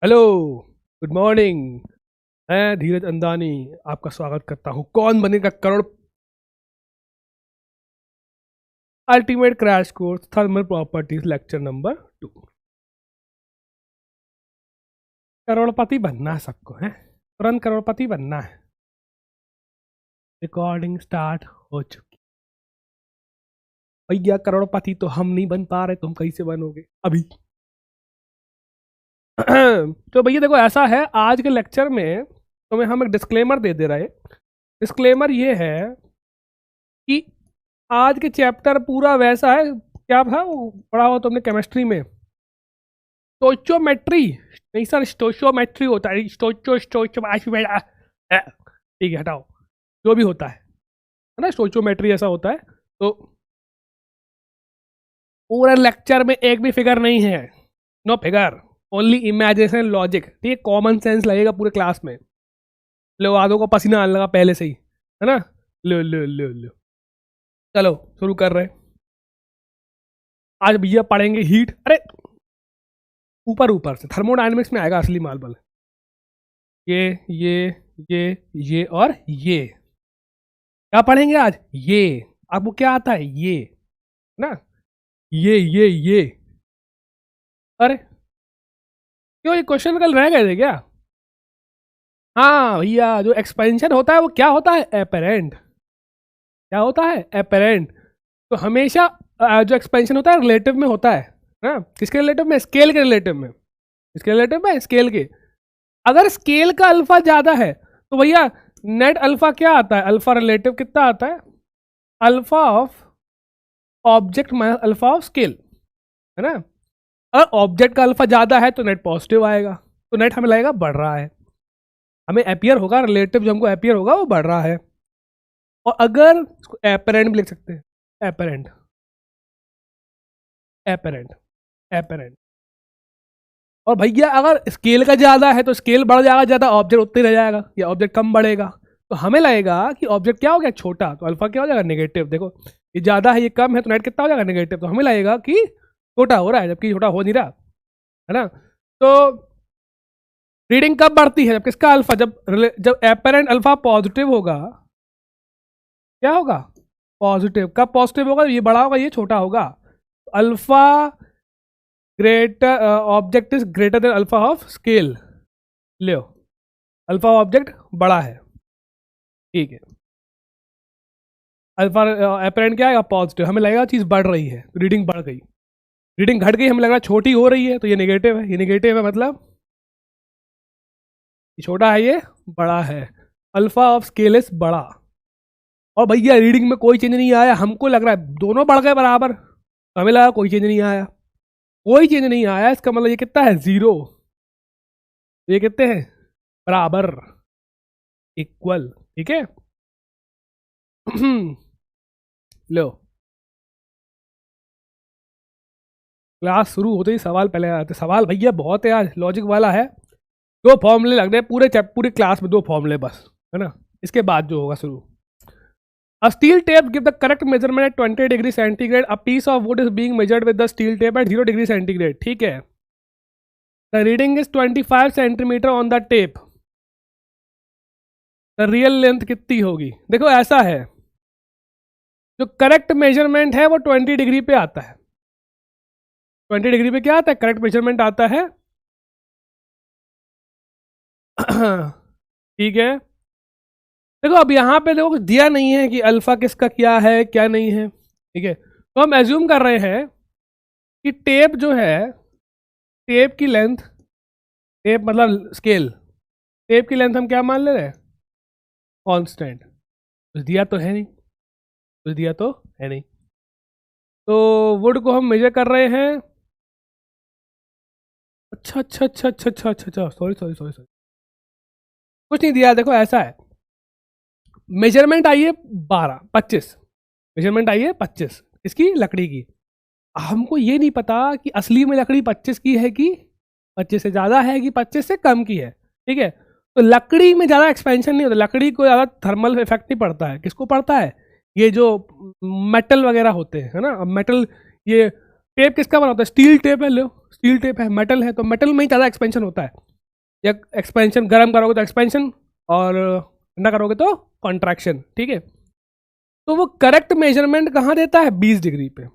Hello, good morning. मैं धीरज अंदानी आपका स्वागत करता हूँ। कौन बनेगा crore ultimate crash course thermal properties lecture number 2। करोड़पति बनना है सबको, है तुरंत करोड़पति बनना है। रिकॉर्डिंग स्टार्ट हो चुकी। भैया करोड़पति तो हम नहीं बन पा रहे, तुम कैसे बनोगे अभी? तो भैया देखो, ऐसा है आज के लेक्चर में तुम्हें हम एक डिस्क्लेमर दे रहे। डिस्क्लेमर ये है कि आज के चैप्टर पूरा वैसा है। क्या था वो पढ़ा हो तुमने केमिस्ट्री में? स्टोइचोमेट्री नहीं सर, स्टोइचोमेट्री होता है। ठीक है, हटाओ जो भी होता है ना। स्टोइचोमेट्री ऐसा होता है। तो पूरे लेक्चर में एक भी फिगर नहीं है, know figure, only imagination logic. ठीक है, कॉमन सेंस लगेगा पूरे क्लास में। लो, आधों को पसीना आने लगा पहले से ही, है ना। लो लो लो लो, चलो शुरू कर रहे हैं। आज भैया पढ़ेंगे हीट। अरे ऊपर ऊपर से थर्मोडायनेमिक्स में आएगा असली माल बल। ये और ये क्या पढ़ेंगे आज? ये आपको क्या आता है? ये ना, ये अरे क्यों, ये क्वेश्चन कल रह गए थे क्या? हाँ भैया, जो एक्सपेंशन होता है वो क्या होता है? एपेरेंट। क्या होता है? एपेरेंट। तो हमेशा जो एक्सपेंशन होता है रिलेटिव में होता है ना। किसके रिलेटिव में? स्केल के रिलेटिव में। किसके रिलेटिव में? स्केल के। अगर स्केल का अल्फा ज्यादा है तो भैया नेट अल्फा क्या आता है? अल्फा रिलेटिव कितना आता है? Alpha of object minus alpha of scale, है ना। अगर ऑब्जेक्ट का अल्फा ज्यादा है तो नेट पॉजिटिव आएगा, तो नेट हमें लगेगा बढ़ रहा है, हमें एपियर होगा, रिलेटिव जो हमको एपियर होगा वो बढ़ रहा है। और अगर इसको एपरेंट भी लिख सकते हैं, एपरेंट एपरेंट एपरेंट। और भैया अगर स्केल का ज्यादा है तो स्केल बढ़ जाएगा, ज्यादा ऑब्जेक्ट उतना ही रह जाएगा या ऑब्जेक्ट कम बढ़ेगा। तो हमें लगेगा कि ऑब्जेक्ट क्या हो गया? छोटा, तो अल्फा क्या हो जाएगा? नेगेटिव। देखो, ये ज्यादा है ये कम है तो नेट कितना हो जाएगा? नेगेटिव। तो हमें लगेगा कि छोटा हो रहा है जबकि छोटा हो नहीं रहा, है ना। तो रीडिंग कब बढ़ती है? जब किसका अल्फा, जब एपरेंट अल्फा पॉजिटिव होगा। क्या होगा? पॉजिटिव। कब पॉजिटिव होगा? ये बड़ा होगा, ये छोटा होगा। Alpha greater object is greater than alpha of scale. Low, alpha object बड़ा है, ठीक है। अल्फा एपरेंट क्या आएगा? पॉजिटिव। हमें लगेगा चीज़ बढ़ रही है तो रीडिंग बढ़ गई। रीडिंग घट गई, हमें लग रहा है छोटी हो रही है तो ये नेगेटिव है। ये नेगेटिव है मतलब ये छोटा है, ये बड़ा है। अल्फा ऑफ स्केल इज बड़ा। और भैया रीडिंग में कोई चेंज नहीं आया, हमको लग रहा है दोनों बढ़ गए बराबर, तो हमें लगा कोई चेंज नहीं आया। कोई चेंज नहीं आया, इसका मतलब ये कितना है? 0। ये कितने हैं? बराबर, इक्वल, ठीक है। लो, क्लास शुरू होते ही सवाल पहले आते। सवाल भैया बहुत है आज, लॉजिक वाला है। 2 फॉर्मूले लग रहे हैं पूरे क्लास में, 2 फॉर्मूले बस, है ना। इसके बाद जो होगा शुरू। A steel tape give the correct measurement at 20 degree centigrade. A piece of wood is being measured with the steel tape at 0 degree centigrade. ठीक है। The reading is 25 centimeter on the tape. The real length कितनी होगी? देखो ऐसा है, जो correct measurement है वो 20 डिग्री पे आता है। 20 डिग्री पे क्या आता है? करेक्ट मेजरमेंट आता है। ठीक है। देखो अब यहाँ पे देखो दिया नहीं है कि अल्फा किसका क्या है क्या नहीं है, ठीक है। तो हम एज्यूम कर रहे हैं कि टेप जो है, टेप की लेंथ, टेप मतलब स्केल, टेप की लेंथ हम क्या मान ले रहे हैं? कांस्टेंट। कुछ दिया तो है नहीं, कुछ दिया तो है नहीं। तो वुड को हम मेजर कर रहे हैं। अच्छा अच्छा अच्छा अच्छा अच्छा अच्छा अच्छा, सॉरी सॉरी सॉरी सॉरी, कुछ नहीं दिया। देखो ऐसा है, मेजरमेंट आई है 25, मेजरमेंट आई है 25 इसकी लकड़ी की। हमको ये नहीं पता कि असली में लकड़ी 25 की है कि 25 से ज़्यादा है कि 25 से कम की है, ठीक है। तो लकड़ी में ज़्यादा एक्सपेंशन नहीं होता, लकड़ी को ज़्यादा थर्मल इफेक्ट नहीं पड़ता है। किसको पड़ता है? ये जो मेटल वगैरह होते हैं, है ना। अब मेटल, ये टेप किसका बना होता है? स्टील टेप है। लो, स्टील टेप है, मेटल है, तो मेटल में ही ज़्यादा एक्सपेंशन होता है। या एक्सपेंशन, गर्म करोगे तो एक्सपेंशन और ठंडा करोगे तो कॉन्ट्रैक्शन, ठीक है। तो वो करेक्ट मेजरमेंट कहाँ देता है? 20 डिग्री पे।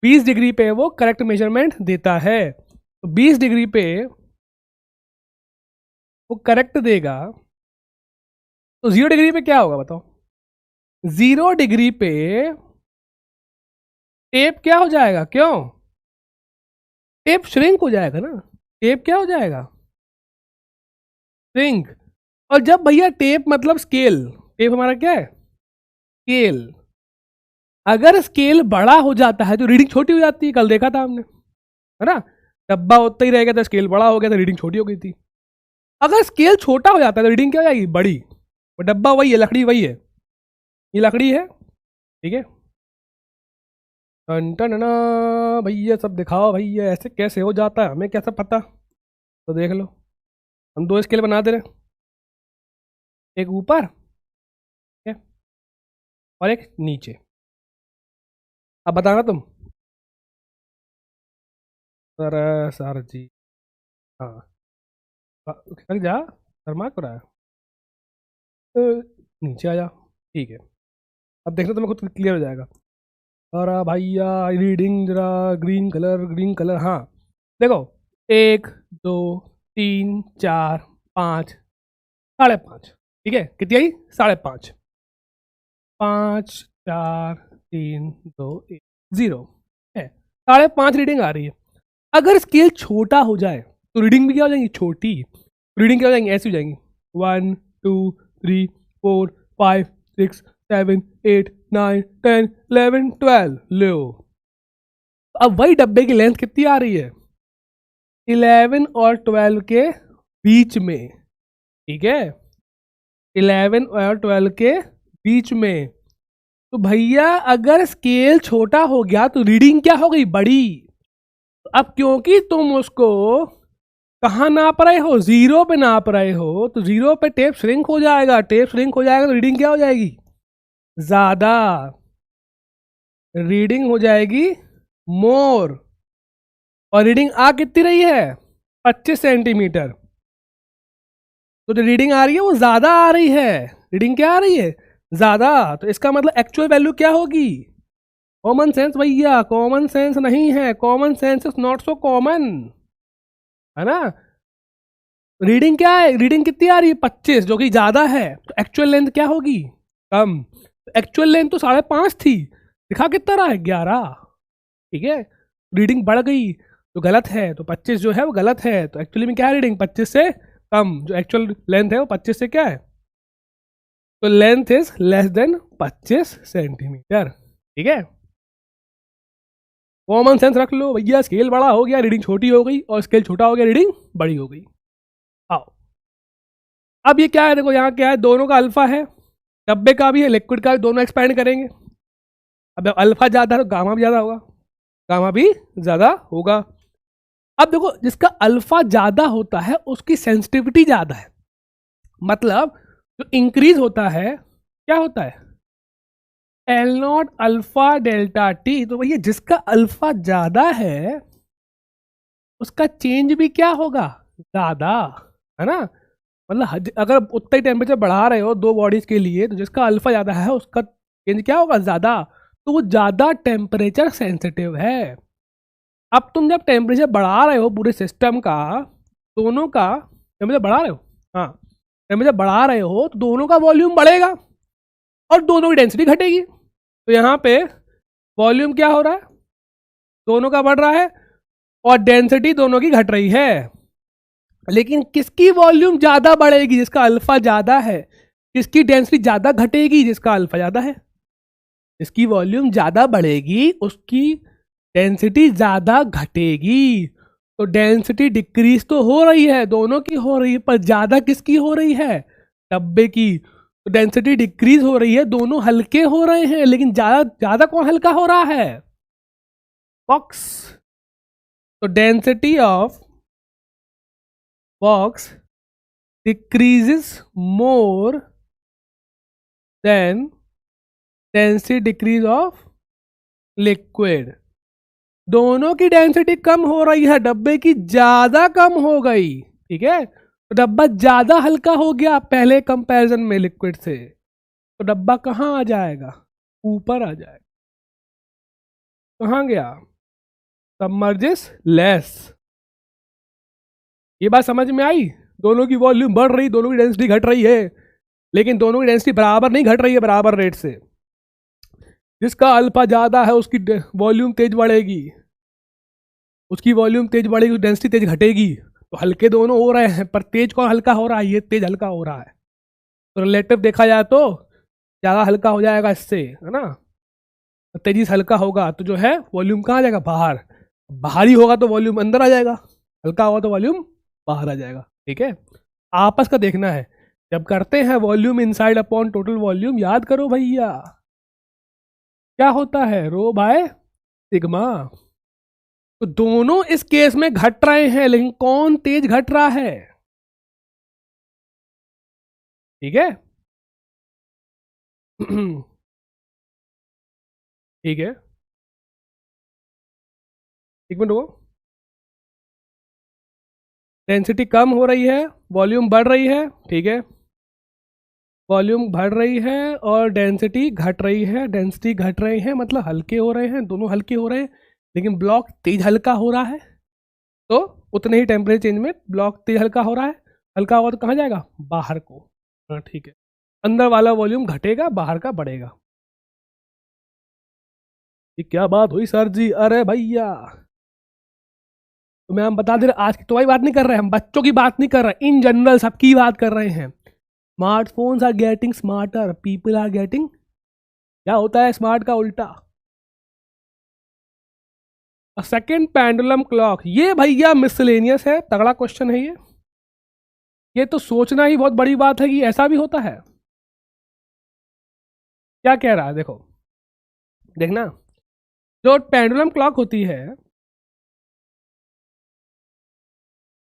20 डिग्री पे वो करेक्ट मेजरमेंट देता है। तो 20 डिग्री पे वो करेक्ट देगा। तो 0 डिग्री पे क्या होगा बताओ? 0 डिग्री पे टेप क्या हो जाएगा? क्यों? टेप श्रिंक हो जाएगा ना। टेप क्या हो जाएगा? श्रिंक। और जब भैया टेप मतलब स्केल, टेप हमारा क्या है? स्केल। अगर स्केल बड़ा हो जाता है तो रीडिंग छोटी हो जाती है, कल देखा था हमने, है ना। डब्बा उतना ही रह गया था, स्केल बड़ा हो गया था, रीडिंग छोटी हो गई थी। अगर स्केल छोटा हो जाता है तो रीडिंग क्या हो जाएगी? बड़ी। वो डब्बा वही है, लकड़ी वही है, ये लकड़ी है, ठीक है। टन भैया सब दिखाओ भैया, ऐसे कैसे हो जाता है, हमें कैसा पता? तो देख लो, हम 2 स्केल बना दे रहे हैं, एक ऊपर, ठीक है, और एक नीचे। अब बताना तुम। सर जी, हाँ, लग जा, शर्मा को रहा है। तो नीचे आ जा, ठीक है। अब देखना तुम्हें खुद क्लियर हो जाएगा। और भैया रीडिंग जरा, ग्रीन कलर, ग्रीन कलर, हाँ देखो, 1 2 3 4 5 5.5, ठीक है। कितनी आई? 5.5। 5 4 3 2 1 0 है, 5.5 रीडिंग आ रही है। अगर स्केल छोटा हो जाए तो रीडिंग भी क्या हो जाएंगी? छोटी। रीडिंग क्या हो जाएंगी? ऐसी हो जाएंगी, 1 2 3 4 5 6 7 8 9 10 11 12। लो, अब वही डब्बे की लेंथ कितनी आ रही है? 11 और 12 के बीच में, ठीक है, 11 और 12 के बीच में। तो भैया अगर स्केल छोटा हो गया तो रीडिंग क्या हो गई? बड़ी। अब क्योंकि तुम उसको कहाँ नाप रहे हो? 0 पे नाप रहे हो, तो 0 पे टेप श्रिंक हो जाएगा। टेप श्रिंक हो जाएगा तो रीडिंग क्या हो जाएगी? ज्यादा। रीडिंग हो जाएगी मोर। और रीडिंग आ कितनी रही है? 25 सेंटीमीटर। तो जो रीडिंग आ रही है वो ज्यादा आ रही है। रीडिंग क्या आ रही है? ज्यादा। तो इसका मतलब एक्चुअल वैल्यू क्या होगी? कॉमन सेंस भैया, कॉमन सेंस नहीं है, common sense is not so common, है ना। रीडिंग क्या है? रीडिंग कितनी आ रही है? 25, जो कि ज्यादा है। तो एक्चुअल लेंथ क्या होगी? कम। एक्चुअल लेंथ तो 5.5 थी, दिखा कितना रहा है? 11, ठीक है। रीडिंग बढ़ गई तो गलत है, तो 25 जो है वो गलत है। तो एक्चुअली में क्या है? रीडिंग 25 से कम। जो एक्चुअल लेंथ है वो 25 से क्या है? तो length is less than 25 centimetre, ठीक है। कॉमन सेंस रख लो भैया, स्केल बड़ा हो गया रीडिंग छोटी हो गई, और स्केल छोटा हो गया रीडिंग बड़ी हो गई। आओ, अब ये क्या है? देखो यहाँ क्या है, दोनों का अल्फा है, डब्बे का भी है, लिक्विड का भी, दोनों एक्सपैंड करेंगे। अब अल्फा ज़्यादा है तो गामा भी ज़्यादा होगा, गामा भी ज़्यादा होगा। अब देखो, जिसका अल्फा ज़्यादा होता है उसकी सेंसिटिविटी ज़्यादा है। मतलब जो इंक्रीज होता है क्या होता है? L not alpha delta T. तो भैया जिसका अल्फा ज़्यादा है उसका चेंज भी क्या होगा? ज़्यादा, है ना। मतलब अगर उतना ही टेम्परेचर बढ़ा रहे हो 2 बॉडीज के लिए, तो जिसका अल्फा ज़्यादा है उसका चेंज क्या होगा? ज़्यादा। तो वो ज़्यादा टेम्परेचर सेंसिटिव है। अब तुम जब टेम्परेचर बढ़ा रहे हो पूरे सिस्टम का, दोनों का टेम्परेचर बढ़ा रहे हो, हाँ, टेम्परेचर बढ़ा रहे हो तो दोनों का वॉल्यूम बढ़ेगा और दोनों की डेंसिटी घटेगी। तो यहाँ पे वॉल्यूम क्या हो रहा है? दोनों का बढ़ रहा है और डेंसिटी दोनों की घट रही है। लेकिन किसकी वॉल्यूम ज्यादा बढ़ेगी? जिसका अल्फा ज्यादा है। किसकी डेंसिटी ज्यादा घटेगी? जिसका अल्फा ज्यादा है। जिसकी वॉल्यूम ज्यादा बढ़ेगी उसकी डेंसिटी ज्यादा घटेगी। तो डेंसिटी डिक्रीज तो हो रही है, दोनों की हो रही है, पर ज्यादा किसकी हो रही है? डब्बे की। तो डेंसिटी डिक्रीज हो रही है, दोनों हल्के हो रहे हैं, लेकिन ज्यादा ज्यादा कौन हल्का हो रहा है? बॉक्स। तो density of box decreases more than density decrease of liquid। दोनों की डेंसिटी कम हो रही है, डब्बे की ज्यादा कम हो गई, ठीक है। तो डब्बा ज़्यादा हल्का हो गया पहले कंपैरिजन में लिक्विड से, तो डब्बा कहाँ आ जाएगा, ऊपर आ जाएगा। कहाँ गया, सबमर्जेस लेस। ये बात समझ में आई, दोनों की वॉल्यूम बढ़ रही, दोनों की डेंसिटी घट रही है, लेकिन दोनों की डेंसिटी बराबर नहीं घट रही है बराबर रेट से। जिसका अल्फा ज़्यादा है उसकी वॉल्यूम तेज बढ़ेगी, उसकी वॉल्यूम तेज बढ़ेगी, डेंसिटी तेज घटेगी। तो हल्के दोनों हो रहे हैं, पर तेज कौन हल्का हो रहा है, ये तेज हल्का हो रहा है। तो रिलेटिव देखा जाए तो ज़्यादा हल्का हो जाएगा इससे, है ना, तेजी से हल्का होगा तो जो है वॉल्यूम कहाँ जाएगा, बाहर। भारी होगा तो वॉल्यूम अंदर आ जाएगा, हल्का होगा तो वॉल्यूम बाहर आ जाएगा। ठीक है, आपस का देखना है। जब करते हैं volume inside upon total volume, याद करो भैया क्या होता है, रो बाय सिग्मा। तो दोनों इस केस में घट रहे हैं, लेकिन कौन तेज घट रहा है, ठीक है। ठीक है, एक मिनट रुको। डेंसिटी कम हो रही है, वॉल्यूम बढ़ रही है, ठीक है, वॉल्यूम बढ़ रही है और डेंसिटी घट रही है। डेंसिटी घट रही है मतलब हल्के हो रहे हैं, दोनों हल्के हो रहे हैं, लेकिन ब्लॉक तेज हल्का हो रहा है। तो उतने ही टेम्परेचर चेंज में ब्लॉक तेज हल्का हो रहा है, हल्का होगा तो कहाँ जाएगा, बाहर को। हाँ ठीक है, अंदर वाला वॉल्यूम घटेगा, बाहर का बढ़ेगा। ये क्या बात हुई सर जी, अरे भैया तो मैं हम बता दे रहे, आज की तो बात नहीं कर रहे, हम बच्चों की बात नहीं कर रहे, इन जनरल सबकी बात कर रहे हैं। Smartphones are getting smarter, people are getting, क्या होता है स्मार्ट का उल्टा, सेकेंड पेंडुलम क्लॉक। ये भैया मिसलेनियस है, तगड़ा क्वेश्चन है ये तो सोचना ही बहुत बड़ी बात है कि ऐसा भी होता है। क्या कह रहा है, देखो देखना, जो पेंडुलम क्लॉक होती है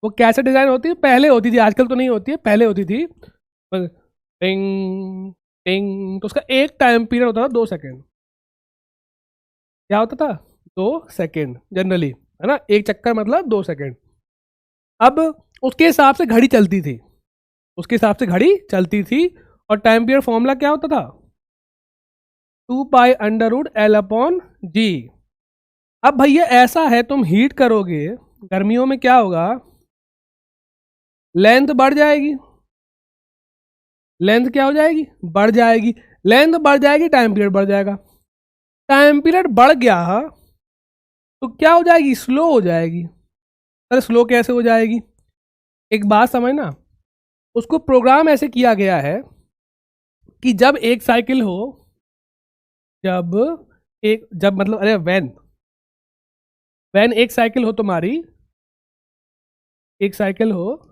वो कैसे डिजाइन होती है, पहले होती थी, आजकल तो नहीं होती है, पहले होती थी टिंग टिंग, तो उसका एक टाइम पीरियड होता था 2 सेकेंड। क्या होता था, 2 सेकेंड जनरली, है ना, एक चक्कर मतलब 2 सेकेंड। अब उसके हिसाब से घड़ी चलती थी, उसके हिसाब से घड़ी चलती थी, और टाइम पीरियड फॉर्मूला क्या होता था, 2π√L/G। अब भैया ऐसा है, तुम हीट करोगे गर्मियों में क्या होगा, लेंथ बढ़ जाएगी, लेंथ क्या हो जाएगी, बढ़ जाएगी, लेंथ बढ़ जाएगी, टाइम पीरियड बढ़ जाएगा। टाइम पीरियड बढ़ गया तो क्या हो जाएगी, स्लो हो जाएगी। अरे स्लो कैसे हो जाएगी, एक बात समझना, उसको प्रोग्राम ऐसे किया गया है कि जब एक साइकिल हो, जब मतलब अरे वैन एक साइकिल हो तुम्हारी, एक साइकिल हो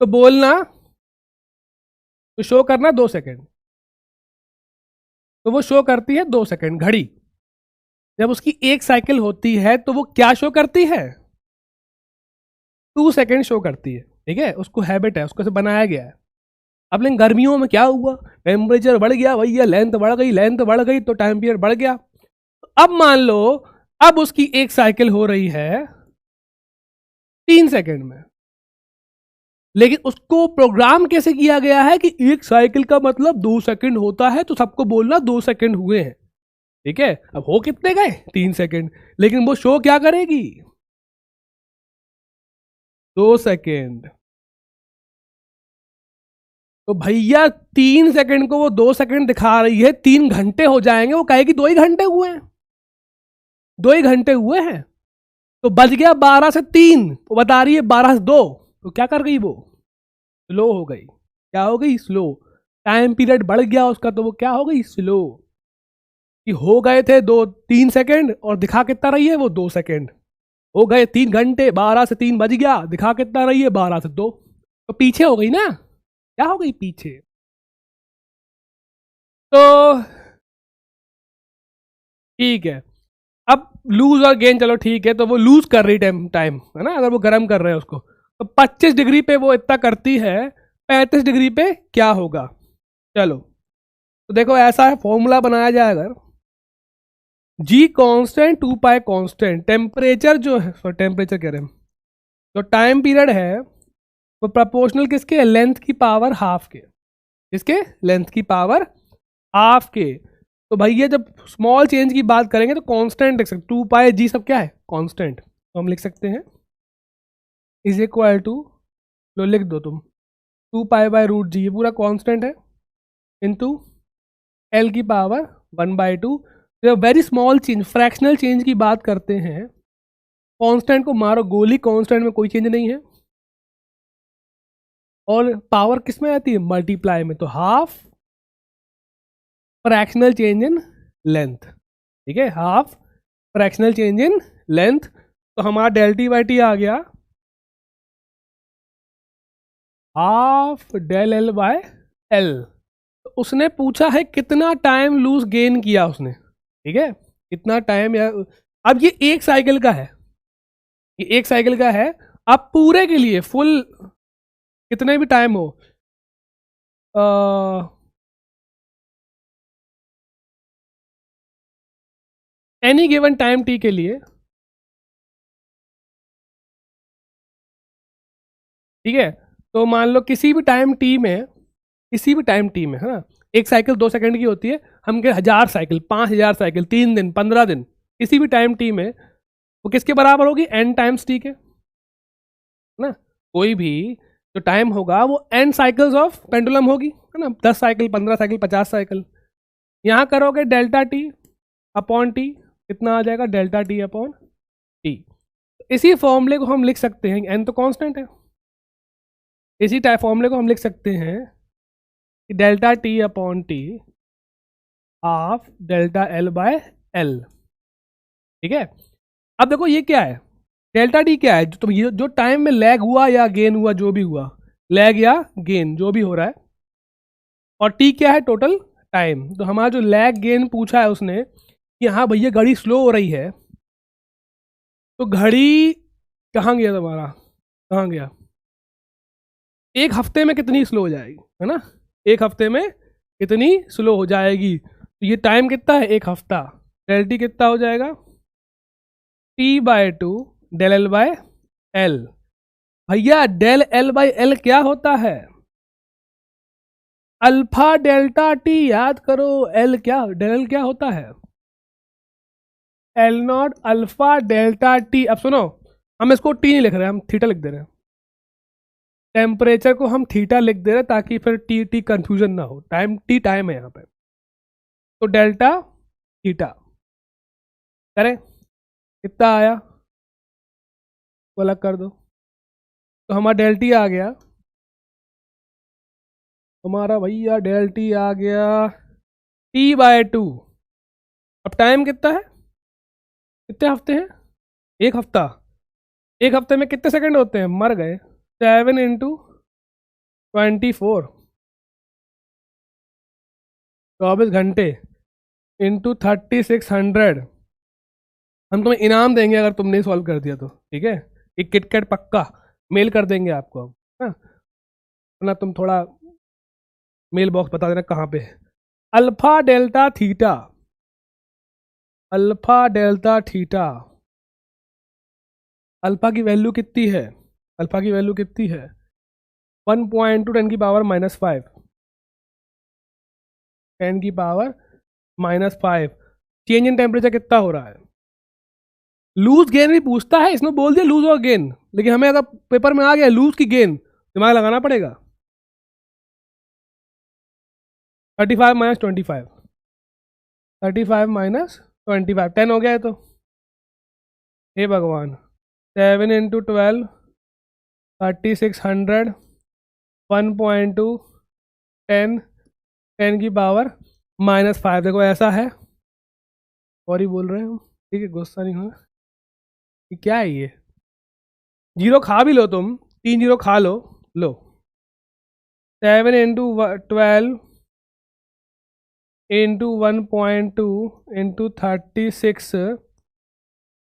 तो बोलना, तो शो करना 2 सेकेंड, तो वो शो करती है 2 सेकेंड घड़ी। जब उसकी एक साइकिल होती है तो वो क्या शो करती है, 2 सेकेंड शो करती है, ठीक है, उसको हैबिट है, उसको से बनाया गया है। अब लेकिन गर्मियों में क्या हुआ, टेम्परेचर बढ़ गया भैया, लेंथ बढ़ गई, लेंथ बढ़ गई तो टाइम पीरियड बढ़ गया। अब मान लो अब उसकी एक साइकिल हो रही है 3 सेकेंड में, लेकिन उसको प्रोग्राम कैसे किया गया है कि एक साइकिल का मतलब 2 सेकेंड होता है, तो सबको बोलना 2 सेकेंड हुए हैं, ठीक है। अब हो कितने गए, 3 सेकेंड, लेकिन वो शो क्या करेगी, 2 सेकेंड। तो भैया 3 सेकेंड को वो 2 सेकेंड दिखा रही है, 3 घंटे हो जाएंगे, वो कहेगी 2 ही घंटे हुए हैं, 2 ही घंटे हुए हैं। तो बज गया 12 से 3, वो बता रही है 12 से 2, तो क्या कर गई वो, स्लो हो गई। क्या हो गई, स्लो। टाइम पीरियड बढ़ गया उसका, तो वो क्या हो गई, स्लो। कि हो गए थे 3 सेकेंड और दिखा कितना रही है वो, 2 सेकेंड। हो गए 3 घंटे, 12 से 3 बज गया, दिखा कितना रही है, 12 से 2, तो पीछे हो गई ना, क्या हो गई, पीछे। तो ठीक है, अब लूज और गेन चलो ठीक है, तो वो लूज कर रही टाइम टाइम है ना, अगर वो गर्म कर रहे हैं उसको, तो 25 डिग्री पे वो इतना करती है, 35 डिग्री पे क्या होगा। चलो तो देखो ऐसा है, फॉर्मूला बनाया जाए अगर, जी कांस्टेंट 2π कांस्टेंट, टेम्परेचर जो है, सॉरी टेम्परेचर कह रहे हैं, तो टाइम पीरियड है वो प्रोपोर्शनल किसके, लेंथ की पावर हाफ के, किसके, लेंथ की पावर हाफ के। तो भैया जब स्मॉल चेंज की बात करेंगे तो कांस्टेंट लिख सकते, 2πg सब क्या है, कांस्टेंट। तो हम लिख सकते हैं इज इक्वल टू, लो लिख दो तुम, 2π/√g, ये पूरा कांस्टेंट है, इनटू एल की पावर 1/2। जब very small change, fractional change की बात करते हैं, कांस्टेंट को मारो गोली, कांस्टेंट में कोई चेंज नहीं है, और पावर किस में आती है, मल्टीप्लाई में, तो half fractional change in length, ठीक है, half fractional change in length. तो हमारा डेल टी बाई टी आ गया half del L by L. तो उसने पूछा है कितना टाइम लूज गेन किया उसने, ठीक है, कितना टाइम, या अब ये एक साइकिल का है, ये एक साइकिल का है। अब पूरे के लिए फुल कितने भी टाइम हो, एनी गिवन टाइम टी के लिए, ठीक है, तो मान लो किसी भी टाइम टी में, किसी भी टाइम टी में, है ना, एक साइकिल 2 सेकंड की होती है, हम कह 1000 साइकिल, 5000 साइकिल, 3 दिन, 15 दिन, किसी भी टाइम टी में वो किसके बराबर होगी, n टाइम्स टी के, ना, कोई भी जो टाइम होगा वो n साइकिल्स ऑफ पेंडुलम होगी, है ना, 10 साइकिल, 15 साइकिल, 50 साइकिल। यहाँ करोगे डेल्टा टी अपॉन टी, कितना आ जाएगा, डेल्टा टी अपॉन टी। इसी फॉर्मूले को हम लिख सकते हैं, n तो कांस्टेंट है, इसी टाइप फॉर्मूले को हम लिख सकते हैं कि delta T upon T half delta L by L, ठीक है। अब देखो ये क्या है, डेल्टा टी क्या है, तो ये जो टाइम में लैग हुआ या गेन हुआ, जो भी हुआ, लैग या गेन जो भी हो रहा है, और टी क्या है, टोटल टाइम। तो हमारा जो लैग गेन पूछा है उसने कि हाँ भैया घड़ी स्लो हो रही है, तो घड़ी कहाँ गया तुम्हारा, कहाँ गया, एक हफ्ते में कितनी स्लो हो जाएगी, है ना, एक हफ्ते में कितनी स्लो हो जाएगी। तो ये टाइम कितना है, एक हफ्ता, डेल टी कितना हो जाएगा, t/2 del L by L. भैया डेल एल बाय एल क्या होता है, अल्फा डेल्टा टी, याद करो, एल क्या, डेल क्या होता है, L not alpha delta T. अब सुनो, हम इसको टी नहीं लिख रहे हैं, हम थीटा लिख दे रहे हैं, टेम्परेचर को हम थीटा लिख दे रहे हैं ताकि फिर टी टी कंफ्यूजन ना हो, टाइम टी टाइम है यहाँ पे, तो डेल्टा थीटा करें, कितना आया वो अलग कर दो, तो हमारा डेल टी आ गया, हमारा भैया डेल टी आ गया t/2। अब टाइम कितना है, कितने हफ्ते हैं, एक हफ्ता, एक हफ्ते में कितने सेकंड होते हैं, मर गए, 7 × 24, 24 घंटे इंटू 3600। हम तुम्हें इनाम देंगे अगर तुमने सॉल्व कर दिया तो, ठीक है, एक किटकैट पक्का मेल कर देंगे आपको हम, हाँ, वरना तुम थोड़ा मेल बॉक्स बता देना कहाँ पे है। Alpha delta theta, alpha delta theta, alpha की वैल्यू कितनी है, अल्फा की वैल्यू कितनी है, 1.2 10 की पावर -5, 10 की पावर -5। चेंज इन टेम्परेचर कितना हो रहा है, लूज गेन भी पूछता है, इसने बोल दिया लूज और गेन, लेकिन हमें अगर पेपर में आ गया लूज की गेन, दिमाग लगाना पड़ेगा। 35 - 25, 35 - 25, 10 हो गया है, तो हे भगवान, 7 × 12 3600, 1.2 10 10 की पावर -5। देखो ऐसा है, और ही बोल रहे हैं हम, ठीक है, गुस्सा नहीं होना, ये क्या है, ये जीरो खा भी लो तुम, 3 जीरो खा लो, लो 7 × 12 × 1.2 × 36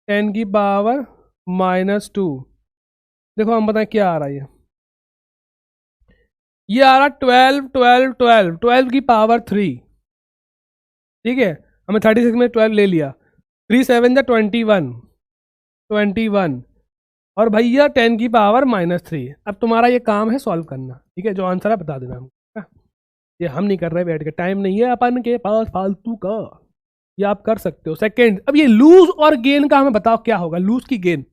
10 की पावर -2। देखो हम बताएं क्या आ रहा है, ये आ रहा 12 12 12 12 की पावर 3, ठीक है, हमने 36 में 12 ले लिया, 3 7 जा 21 21, और भैया 10⁻³ अब तुम्हारा ये काम है सॉल्व करना, ठीक है, जो आंसर है बता देना हमको। ये हम नहीं कर रहे बैठ के, टाइम नहीं है अपन के पास फालतू का, ये आप कर सकते हो। सेकंड, अब ये लूज और गेन का हमें बताओ क्या होगा, लूज की गेन।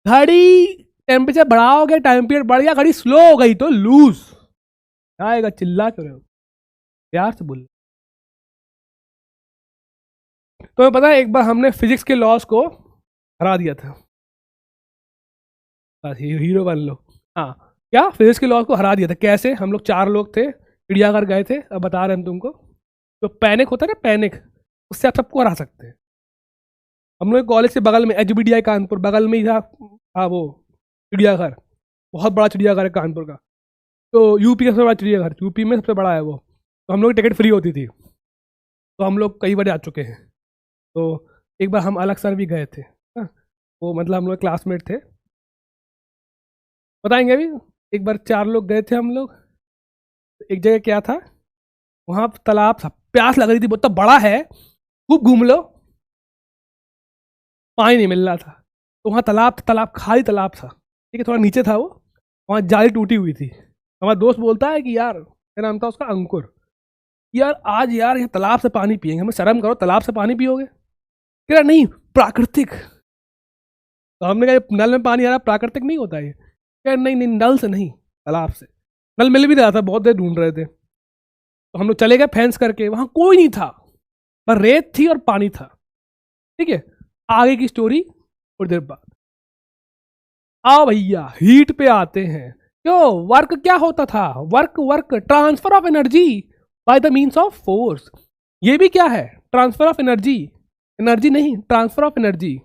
घड़ी टेम्परेचर बढ़ाओगे, टाइम पीरियड बढ़ गया, घड़ी स्लो हो गई तो लूज आएगा। चिल्ला क्यों रहे हो, प्यार से बोल। तो पता है एक बार हमने फिजिक्स के लॉस को हरा दिया था, हीरो बन लो। हाँ, क्या फिजिक्स के लॉस को हरा दिया था, कैसे? हम लोग 4 लोग थे, चिड़ियाघर गए थे, अब बता रहे हैं हम तुमको। तो पैनिक होता है ना, पैनिक, उससे आप सबको हरा सकते हैं। हम लोग कॉलेज के बगल में HBDI कानपुर बगल में ही था वो चिड़ियाघर, बहुत बड़ा चिड़ियाघर है कानपुर का। तो यूपी का सबसे बड़ा चिड़ियाघर, यूपी में सबसे बड़ा है वो। तो हम लोग की टिकट फ्री होती थी, तो हम लोग कई बार आ चुके हैं। तो एक बार हम अलग सर भी गए थे, वो मतलब हम लोग क्लासमेट थे, बताएंगे अभी। एक बार 4 लोग गए थे हम लोग, एक जगह क्या था, वहाँ तालाब था, प्यास लग रही थी, बहुत बड़ा है, खूब घूम लो, पानी नहीं मिल रहा था। तो वहाँ तालाब खाली तालाब था, ठीक है, थोड़ा नीचे था वो, वहाँ जाली टूटी हुई थी। हमारा दोस्त बोलता है कि यार, क्या नाम था उसका, अंकुर, यार आज यार ये तालाब से पानी पियेंगे। हमें शर्म करो, तालाब से पानी पियोगे? कह रहा नहीं, प्राकृतिक। तो हमने कहा नल में पानी आ रहा, प्राकृतिक नहीं होता ये। कह नहीं नहीं, नल से नहीं, तालाब से। नल मिल भी रहा था, बहुत देर ढूंढ रहे थे। तो हम लोग चले गए फेंस करके, वहां कोई नहीं था, पर रेत थी और पानी था, ठीक है। आगे की स्टोरी थोड़ी देर बाद। आओ भैया हीट पे आते हैं। क्यों, वर्क क्या होता था, work transfer of energy by the means of force. ये भी क्या है, ट्रांसफर ऑफ एनर्जी, एनर्जी नहीं, transfer of energy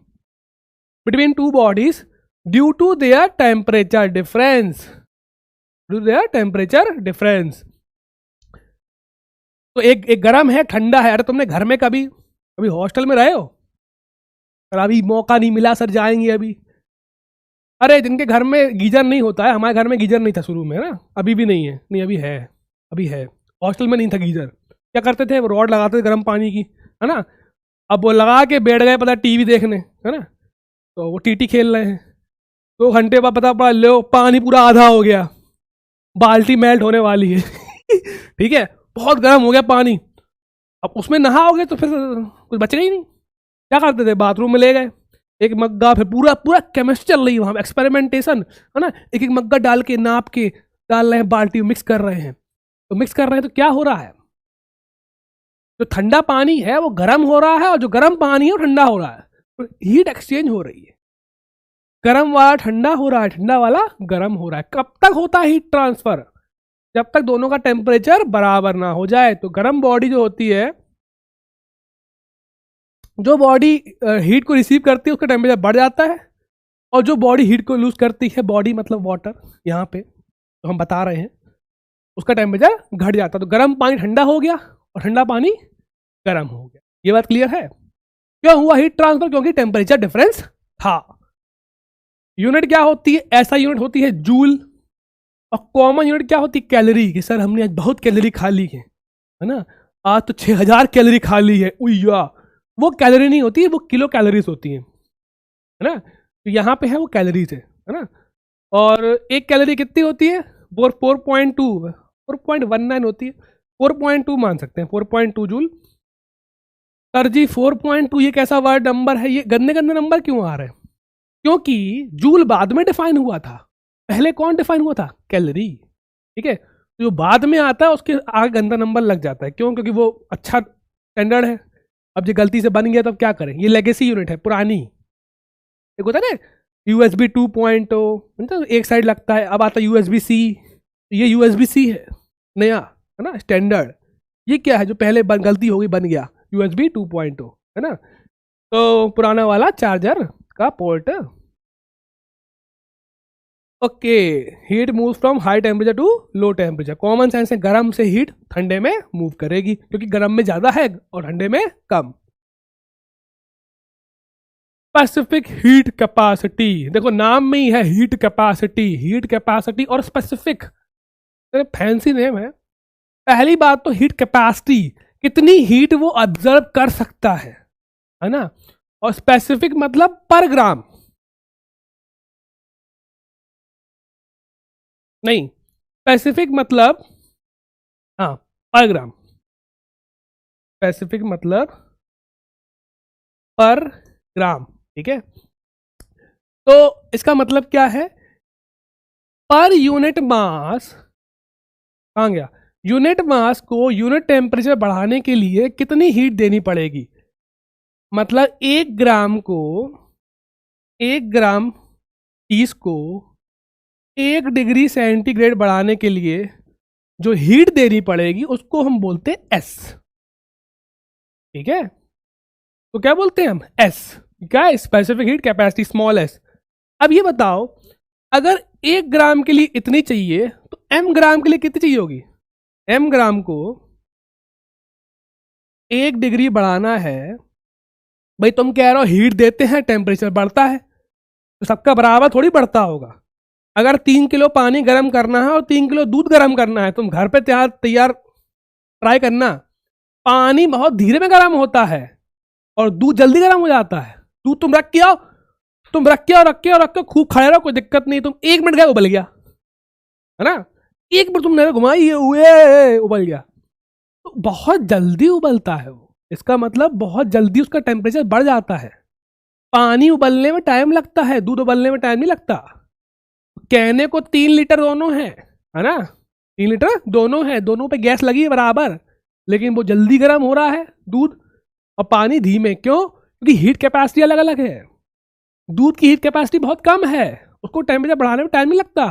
between 2 bodies due to their temperature difference, due to their temperature difference. तो एक गर्म है, ठंडा है। अरे तुमने घर में कभी हॉस्टल में रहे हो? सर अभी मौका नहीं मिला सर, जाएंगे अभी। अरे जिनके घर में गीजर नहीं होता है, हमारे घर में गीजर नहीं था शुरू में, ना अभी भी नहीं है, नहीं अभी है, अभी है। हॉस्टल में नहीं था गीजर, क्या करते थे, वो रॉड लगाते थे गर्म पानी की, है ना। अब वो लगा के बैठ गए पता टीवी देखने, है ना, तो वो टीटी खेल रहे हैं। 2 घंटे बाद पता पड़ा, लो पानी पूरा आधा हो गया, बाल्टी मेल्ट होने वाली है ठीक है, बहुत गर्म हो गया पानी। अब उसमें नहाओगे तो फिर कुछ बचेगा ही नहीं। क्या करते थे, बाथरूम में ले गए, एक मग्गा, फिर पूरा केमिस्ट्री चल रही है वहाँ, एक्सपेरिमेंटेशन, है ना। एक मग्गा डाल के नाप के डाल रहे हैं बाल्टी, मिक्स कर रहे हैं। तो मिक्स कर रहे हैं तो क्या हो रहा है, जो ठंडा पानी है वो गर्म हो रहा है, और जो गर्म पानी है वो ठंडा हो रहा है, तो हीट एक्सचेंज हो रही है। गर्म वाला ठंडा हो रहा है, ठंडा वाला गर्म हो रहा है। कब तक होता है हीट ट्रांसफर, जब तक दोनों का टेम्परेचर बराबर ना हो जाए। तो गर्म बॉडी जो होती है, जो बॉडी हीट को रिसीव करती है उसका टेम्परेचर बढ़ जाता है, और जो बॉडी हीट को लूज करती है, बॉडी मतलब वाटर यहाँ पे तो हम बता रहे हैं, उसका टेम्परेचर घट जाता है। तो गर्म पानी ठंडा हो गया और ठंडा पानी गर्म हो गया। ये बात क्लियर है? क्यों हुआ हीट ट्रांसफर? क्योंकि टेम्परेचर डिफरेंस था। यूनिट क्या होती है, ऐसा यूनिट होती है जूल, और कॉमन यूनिट क्या होती है, कैलोरी। कि सर हमने आज बहुत कैलोरी खा ली है ना, आज तो 6000 कैलोरी खा ली है, उया। वो कैलोरी नहीं होती है, वो किलो कैलोरीज होती हैं, है ना। तो यहाँ पे है वो कैलोरीज है ना। और एक कैलोरी कितनी होती है, 4.19 होती है, 4.2 मान सकते हैं, 4.2 जूल। सर जी 4.2 ये कैसा वर्ड नंबर है, ये गंदे गंदे नंबर क्यों आ रहे हैं? क्योंकि जूल बाद में डिफाइन हुआ था, पहले कौन डिफाइन हुआ था, कैलोरी, ठीक है। जो बाद में आता है उसके आगे गंदा नंबर लग जाता है, क्यों? क्योंकि वो अच्छा स्टैंडर्ड है। अब जो गलती से बन गया तो अब क्या करें, ये लेगेसी यूनिट है, पुरानी। एक होता है ना USB 2.0, मतलब एक साइड लगता है, अब आता है USB-C, ये USB-C है नया, है ना, स्टैंडर्ड। ये क्या है जो पहले गलती हो गई बन गया USB 2.0, है ना। तो पुराना वाला चार्जर का port. Okay, heat move from high temperature to low temperature. Common sense है, गर्म से हीट ठंडे में मूव करेगी, क्योंकि गर्म में ज्यादा है और ठंडे में कम। स्पेसिफिक हीट कैपेसिटी, देखो नाम में ही है हीट कैपेसिटी और स्पेसिफिक, फैंसी नेम है। पहली बात तो हीट कैपेसिटी, कितनी हीट वो ऑब्जर्व कर सकता है ना। और स्पेसिफिक मतलब पर ग्राम, नहीं, स्पेसिफिक मतलब हाँ पर ग्राम, स्पेसिफिक मतलब पर ग्राम, ठीक है। तो इसका मतलब क्या है, पर यूनिट मास, कहाँ गया, यूनिट मास को यूनिट टेम्परेचर बढ़ाने के लिए कितनी हीट देनी पड़ेगी। मतलब 1 ग्राम को, 1 ग्राम चीज को 1 डिग्री सेंटीग्रेड बढ़ाने के लिए जो हीट देनी पड़ेगी उसको हम बोलते हैं एस, ठीक है। तो क्या बोलते हैं हम, एस, क्या है, specific heat capacity, small S. अब ये बताओ, अगर 1 ग्राम के लिए इतनी चाहिए तो m ग्राम के लिए कितनी चाहिए होगी। m ग्राम को 1 डिग्री बढ़ाना है, भाई तुम कह रहे हो हीट देते हैं टेम्परेचर बढ़ता है, तो सबका बराबर थोड़ी बढ़ता होगा। अगर 3 किलो पानी गर्म करना है और 3 किलो दूध गर्म करना है, तुम घर पे तैयार ट्राई करना, पानी बहुत धीरे में गर्म होता है और दूध जल्दी गर्म हो जाता है। दूध तुम रख के आओ, तुम रख के आओ खूब खड़े रहो, कोई दिक्कत नहीं, तुम 1 मिनट गए उबल गया, है ना, 1 मिनट तुमने घुमाई हुए उबल गया। तो बहुत जल्दी उबलता है वो, इसका मतलब बहुत जल्दी उसका टेम्परेचर बढ़ जाता है। पानी उबलने में टाइम लगता है, दूध उबलने में टाइम नहीं लगता। कहने को 3 लीटर दोनों है ना, 3 लीटर दोनों है, दोनों पे गैस लगी है बराबर, लेकिन वो जल्दी गर्म हो रहा है दूध और पानी धीमे, क्यों, क्योंकि हीट कैपेसिटी अलग अलग है। दूध की हीट कैपेसिटी बहुत कम है, उसको टेम्परेचर बढ़ाने में टाइम नहीं लगता।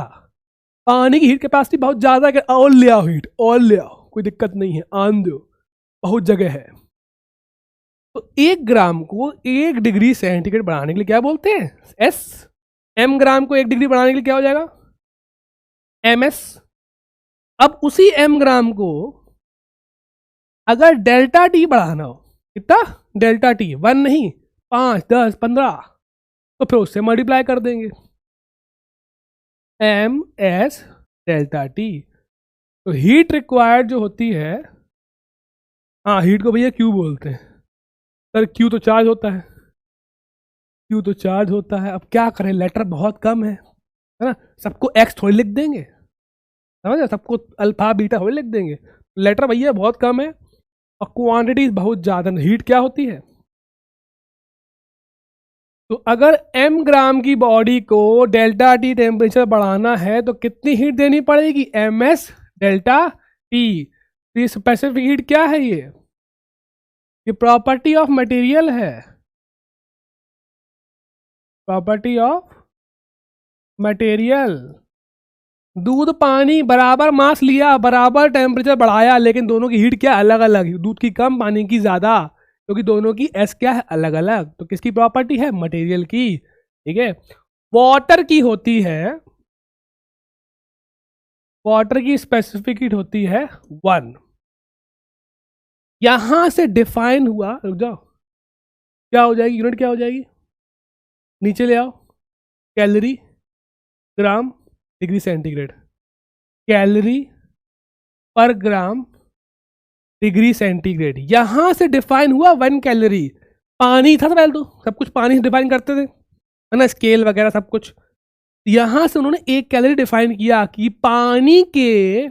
पानी की हीट कैपेसिटी बहुत ज़्यादा है, और ले आओ हीट, और ले आओ, कोई दिक्कत नहीं है, आन दो, बहुत जगह है। तो 1 ग्राम को 1 डिग्री सेंटीग्रेड बढ़ाने के लिए क्या बोलते हैं, एस। m ग्राम को 1 डिग्री बढ़ाने के लिए क्या हो जाएगा, ms। अब उसी m ग्राम को अगर डेल्टा टी बढ़ाना हो, कितना, डेल्टा टी, 1 नहीं, 5, 10, 15, तो फिर उससे मल्टीप्लाई कर देंगे, ms डेल्टा टी। तो हीट रिक्वायर्ड जो होती है, हाँ हीट को भैया क्यू बोलते हैं सर, क्यू तो चार्ज होता है, क्यू तो चार्ज होता है। अब क्या करें, लेटर बहुत कम है ना, सबको एक्स थोड़ी लिख देंगे, समझ, सबको अल्फा बीटा थोड़ी लिख देंगे, लेटर भैया बहुत कम है और क्वांटिटी बहुत ज़्यादा। हीट क्या होती है, तो अगर m ग्राम की बॉडी को डेल्टा टी टेम्परेचर बढ़ाना है तो कितनी हीट देनी पड़ेगी, ms डेल्टा टी। तो ये स्पेसिफिक हीट क्या है, ये प्रॉपर्टी ऑफ मटेरियल है, प्रॉपर्टी ऑफ मटेरियल। दूध पानी बराबर मास लिया, बराबर टेम्परेचर बढ़ाया, लेकिन दोनों की हीट क्या अलग अलग, दूध की कम पानी की ज़्यादा, क्योंकि दोनों की एस क्या है, अलग अलग। तो किसकी प्रॉपर्टी है, मटेरियल की, ठीक है। वाटर की होती है, वाटर की स्पेसिफिक हीट होती है 1। यहां से डिफाइन हुआ, रुक जाओ, क्या हो जाएगी, यूनिट क्या हो जाएगी, नीचे ले आओ, calorie gram degree centigrade, calorie पर ग्राम डिग्री सेंटीग्रेड। यहां से डिफाइन हुआ 1 कैलोरी। पानी था पहले, तो सब कुछ पानी से डिफाइन करते थे, है ना, स्केल वगैरह सब कुछ। यहां से उन्होंने 1 कैलोरी डिफाइन किया कि पानी के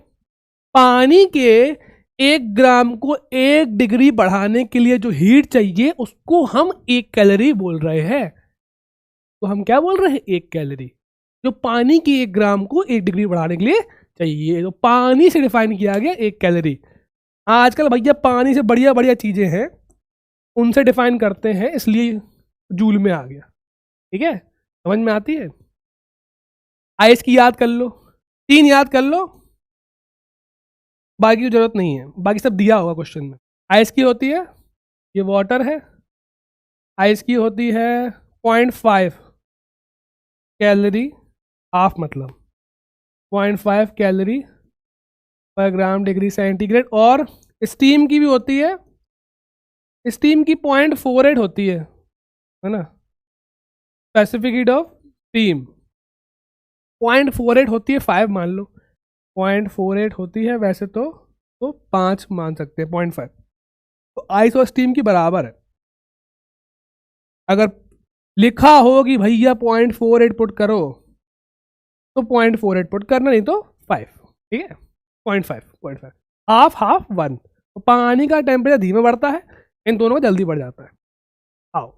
1 ग्राम को 1 डिग्री बढ़ाने के लिए जो हीट चाहिए उसको हम 1 कैलोरी बोल रहे हैं। तो हम क्या बोल रहे हैं, 1 कैलोरी, जो पानी की 1 ग्राम को 1 डिग्री बढ़ाने के लिए चाहिए। तो पानी से डिफाइन किया गया 1 कैलोरी। आजकल भैया पानी से बढ़िया बढ़िया चीजें हैं, उनसे डिफाइन करते हैं, इसलिए जूल में आ गया, ठीक है, समझ में आती है। आइस की याद कर लो, 3 याद कर लो, बाकी की जरूरत नहीं है, बाकी सब दिया होगा क्वेश्चन में। आइस की होती है, ये वाटर है, आइस की होती है 0.5 कैलोरी, हाफ मतलब 0.5 कैलोरी पर ग्राम डिग्री सेंटीग्रेड। और स्टीम की भी होती है, स्टीम की 0.48 होती है ना, स्पेसिफिक हीट ऑफ स्टीम 0.48 होती है, 5 मान लो, 0.48 होती है, वैसे तो 5 मान सकते हैं, 0.5। तो आइस और स्टीम की बराबर है। अगर लिखा हो कि भैया 0.48 पुट करो तो 0.48 पुट करना, नहीं तो 5, ठीक है, 0.5 हाफ हाफ 1। तो पानी का टेम्परेचर धीमे बढ़ता है, इन दोनों का जल्दी बढ़ जाता है। आओ,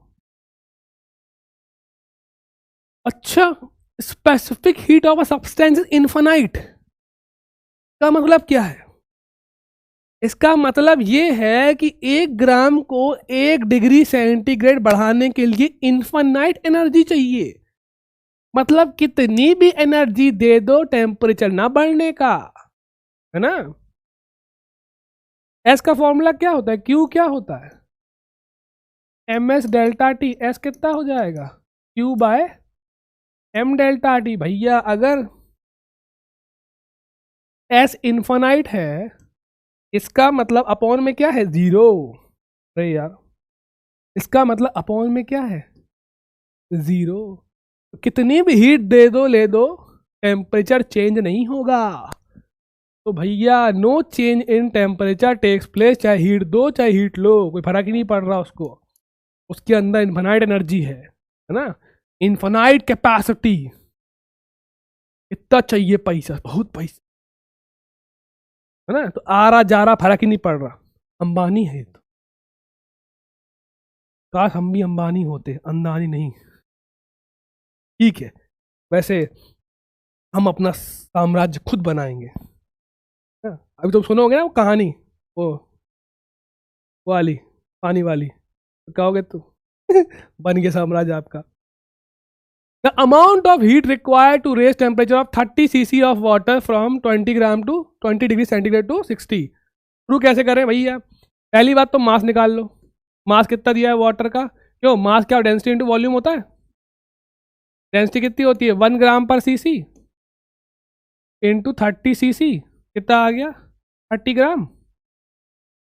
अच्छा, specific heat of a substance is infinite का मतलब क्या है? इसका मतलब ये है कि 1 ग्राम को 1 डिग्री सेंटीग्रेड बढ़ाने के लिए इन्फिनाइट एनर्जी चाहिए। मतलब कितनी भी एनर्जी दे दो, टेम्परेचर ना बढ़ने का, है ना। एस का फॉर्मूला क्या होता है? क्यू क्या होता है? M S delta T. S कितना हो जाएगा? Q by M delta T. भैया अगर एस इन्फिनाइट है, इसका मतलब अपॉन में क्या है? 0। अरे यार, इसका मतलब अपॉन में क्या है? 0। कितनी भी हीट दे दो, ले दो, टेम्परेचर चेंज नहीं होगा। तो भैया no change in temperature takes place, चाहे हीट दो चाहे हीट लो, कोई फर्क ही नहीं पड़ रहा उसको। उसके अंदर इन्फिनाइट एनर्जी है ना, इन्फिनाइट कैपेसिटी। इतना चाहिए पैसा, बहुत पैसा, है ना। तो आ रहा जा रहा फर्क ही नहीं पड़ रहा। अंबानी है तो, काश हम भी अंबानी होते, अंदानी नहीं। ठीक है, वैसे हम अपना साम्राज्य खुद बनाएंगे। अभी तो सुनोगे ना वो कहानी, वो वाली, पानी वाली, तो कहोगे तू बन गया साम्राज्य आपका। The amount of heat required to raise temperature of 30 cc of water from 20 gram to 20 degree centigrade to 60। शुरू कैसे करें भैया? पहली बात तो मास निकाल लो। मास कितना दिया है वाटर का? क्यों, मास क्या डेंसिटी इंटू वॉल्यूम होता है। डेंसिटी कितनी होती है? 1 ग्राम पर सीसी इंटू 30 cc। कितना आ गया? 30 ग्राम,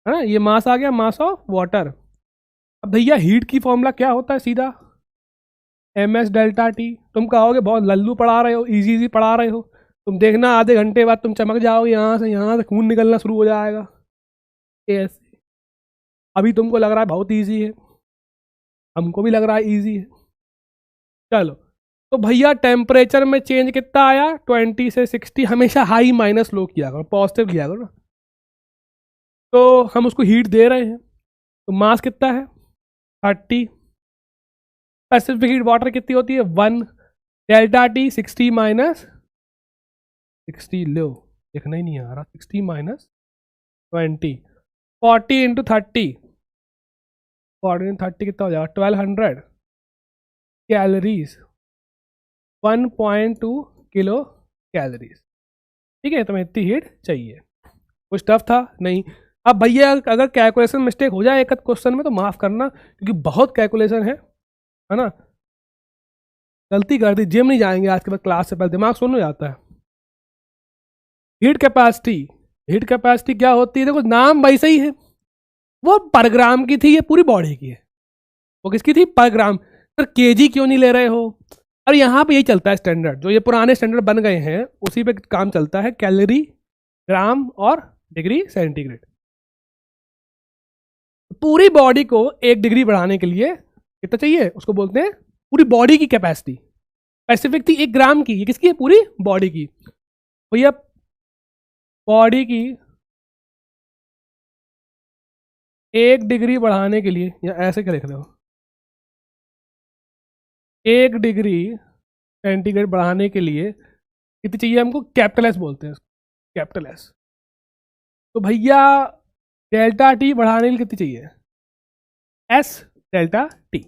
है ना। ये मास आ गया, मास ऑफ वाटर। अब भैया हीट की फॉर्मूला क्या होता है? सीधा एम एस डेल्टा टी। तुम कहोगे बहुत लल्लू पढ़ा रहे हो, इजी इजी पढ़ा रहे हो। तुम देखना आधे घंटे बाद तुम चमक जाओगे, यहाँ से खून निकलना शुरू हो जाएगा ऐसे। अभी तुमको लग रहा है बहुत इजी है, हमको भी लग रहा है इजी है। चलो, तो भैया टेम्परेचर में चेंज कितना आया? 20 से 60। हमेशा हाई माइनस लो किया करो, पॉजिटिव लिया करो ना। तो हम उसको हीट दे रहे हैं, तो मास कितना है? 30। स्पेसिफिक हीट वाटर कितनी होती है? 1। डेल्टा टी 60 माइनस 60, लो देखना ही नहीं आ रहा, 60 माइनस 20, 40 इंटू 30। 40 इंटू 30 कितना हो जाएगा? 1200 कैलोरीज, 1.2 किलो कैलोरीज। ठीक है, तुम्हें इतनी हीट चाहिए। कुछ टफ था नहीं। अब भैया अगर कैलकुलेशन मिस्टेक हो जाए एक क्वेश्चन में तो माफ करना, क्योंकि बहुत कैलकुलेशन है ना। गलती कर दी, जिम नहीं जाएंगे आज के बाद, क्लास से पहले दिमाग सुन हो जाता है। हीट कैपेसिटी, हीट कैपेसिटी क्या होती है? देखो नाम वैसे ही है, वो पर ग्राम की थी, ये पूरी बॉडी की है। वो किसकी थी? पर ग्राम। सर केजी क्यों नहीं ले रहे हो? और यहाँ पे यही चलता है स्टैंडर्ड, जो ये पुराने स्टैंडर्ड बन गए हैं उसी पे काम चलता है, कैलोरी, ग्राम और डिग्री सेंटीग्रेड। पूरी बॉडी को 1 डिग्री बढ़ाने के लिए कितना चाहिए? उसको बोलते हैं पूरी बॉडी की कैपेसिटी। स्पेसिफिक थी 1 ग्राम की, ये किसकी है? पूरी बॉडी की। भैया बॉडी की 1 डिग्री बढ़ाने के लिए, या ऐसे क्या लिख रहे हो, 1 डिग्री सेंटीग्रेड बढ़ाने के लिए कितनी चाहिए हमको? कैपिटल एस बोलते हैं, कैपिटल एस। तो भैया डेल्टा टी बढ़ाने के लिए कितनी चाहिए? S delta T.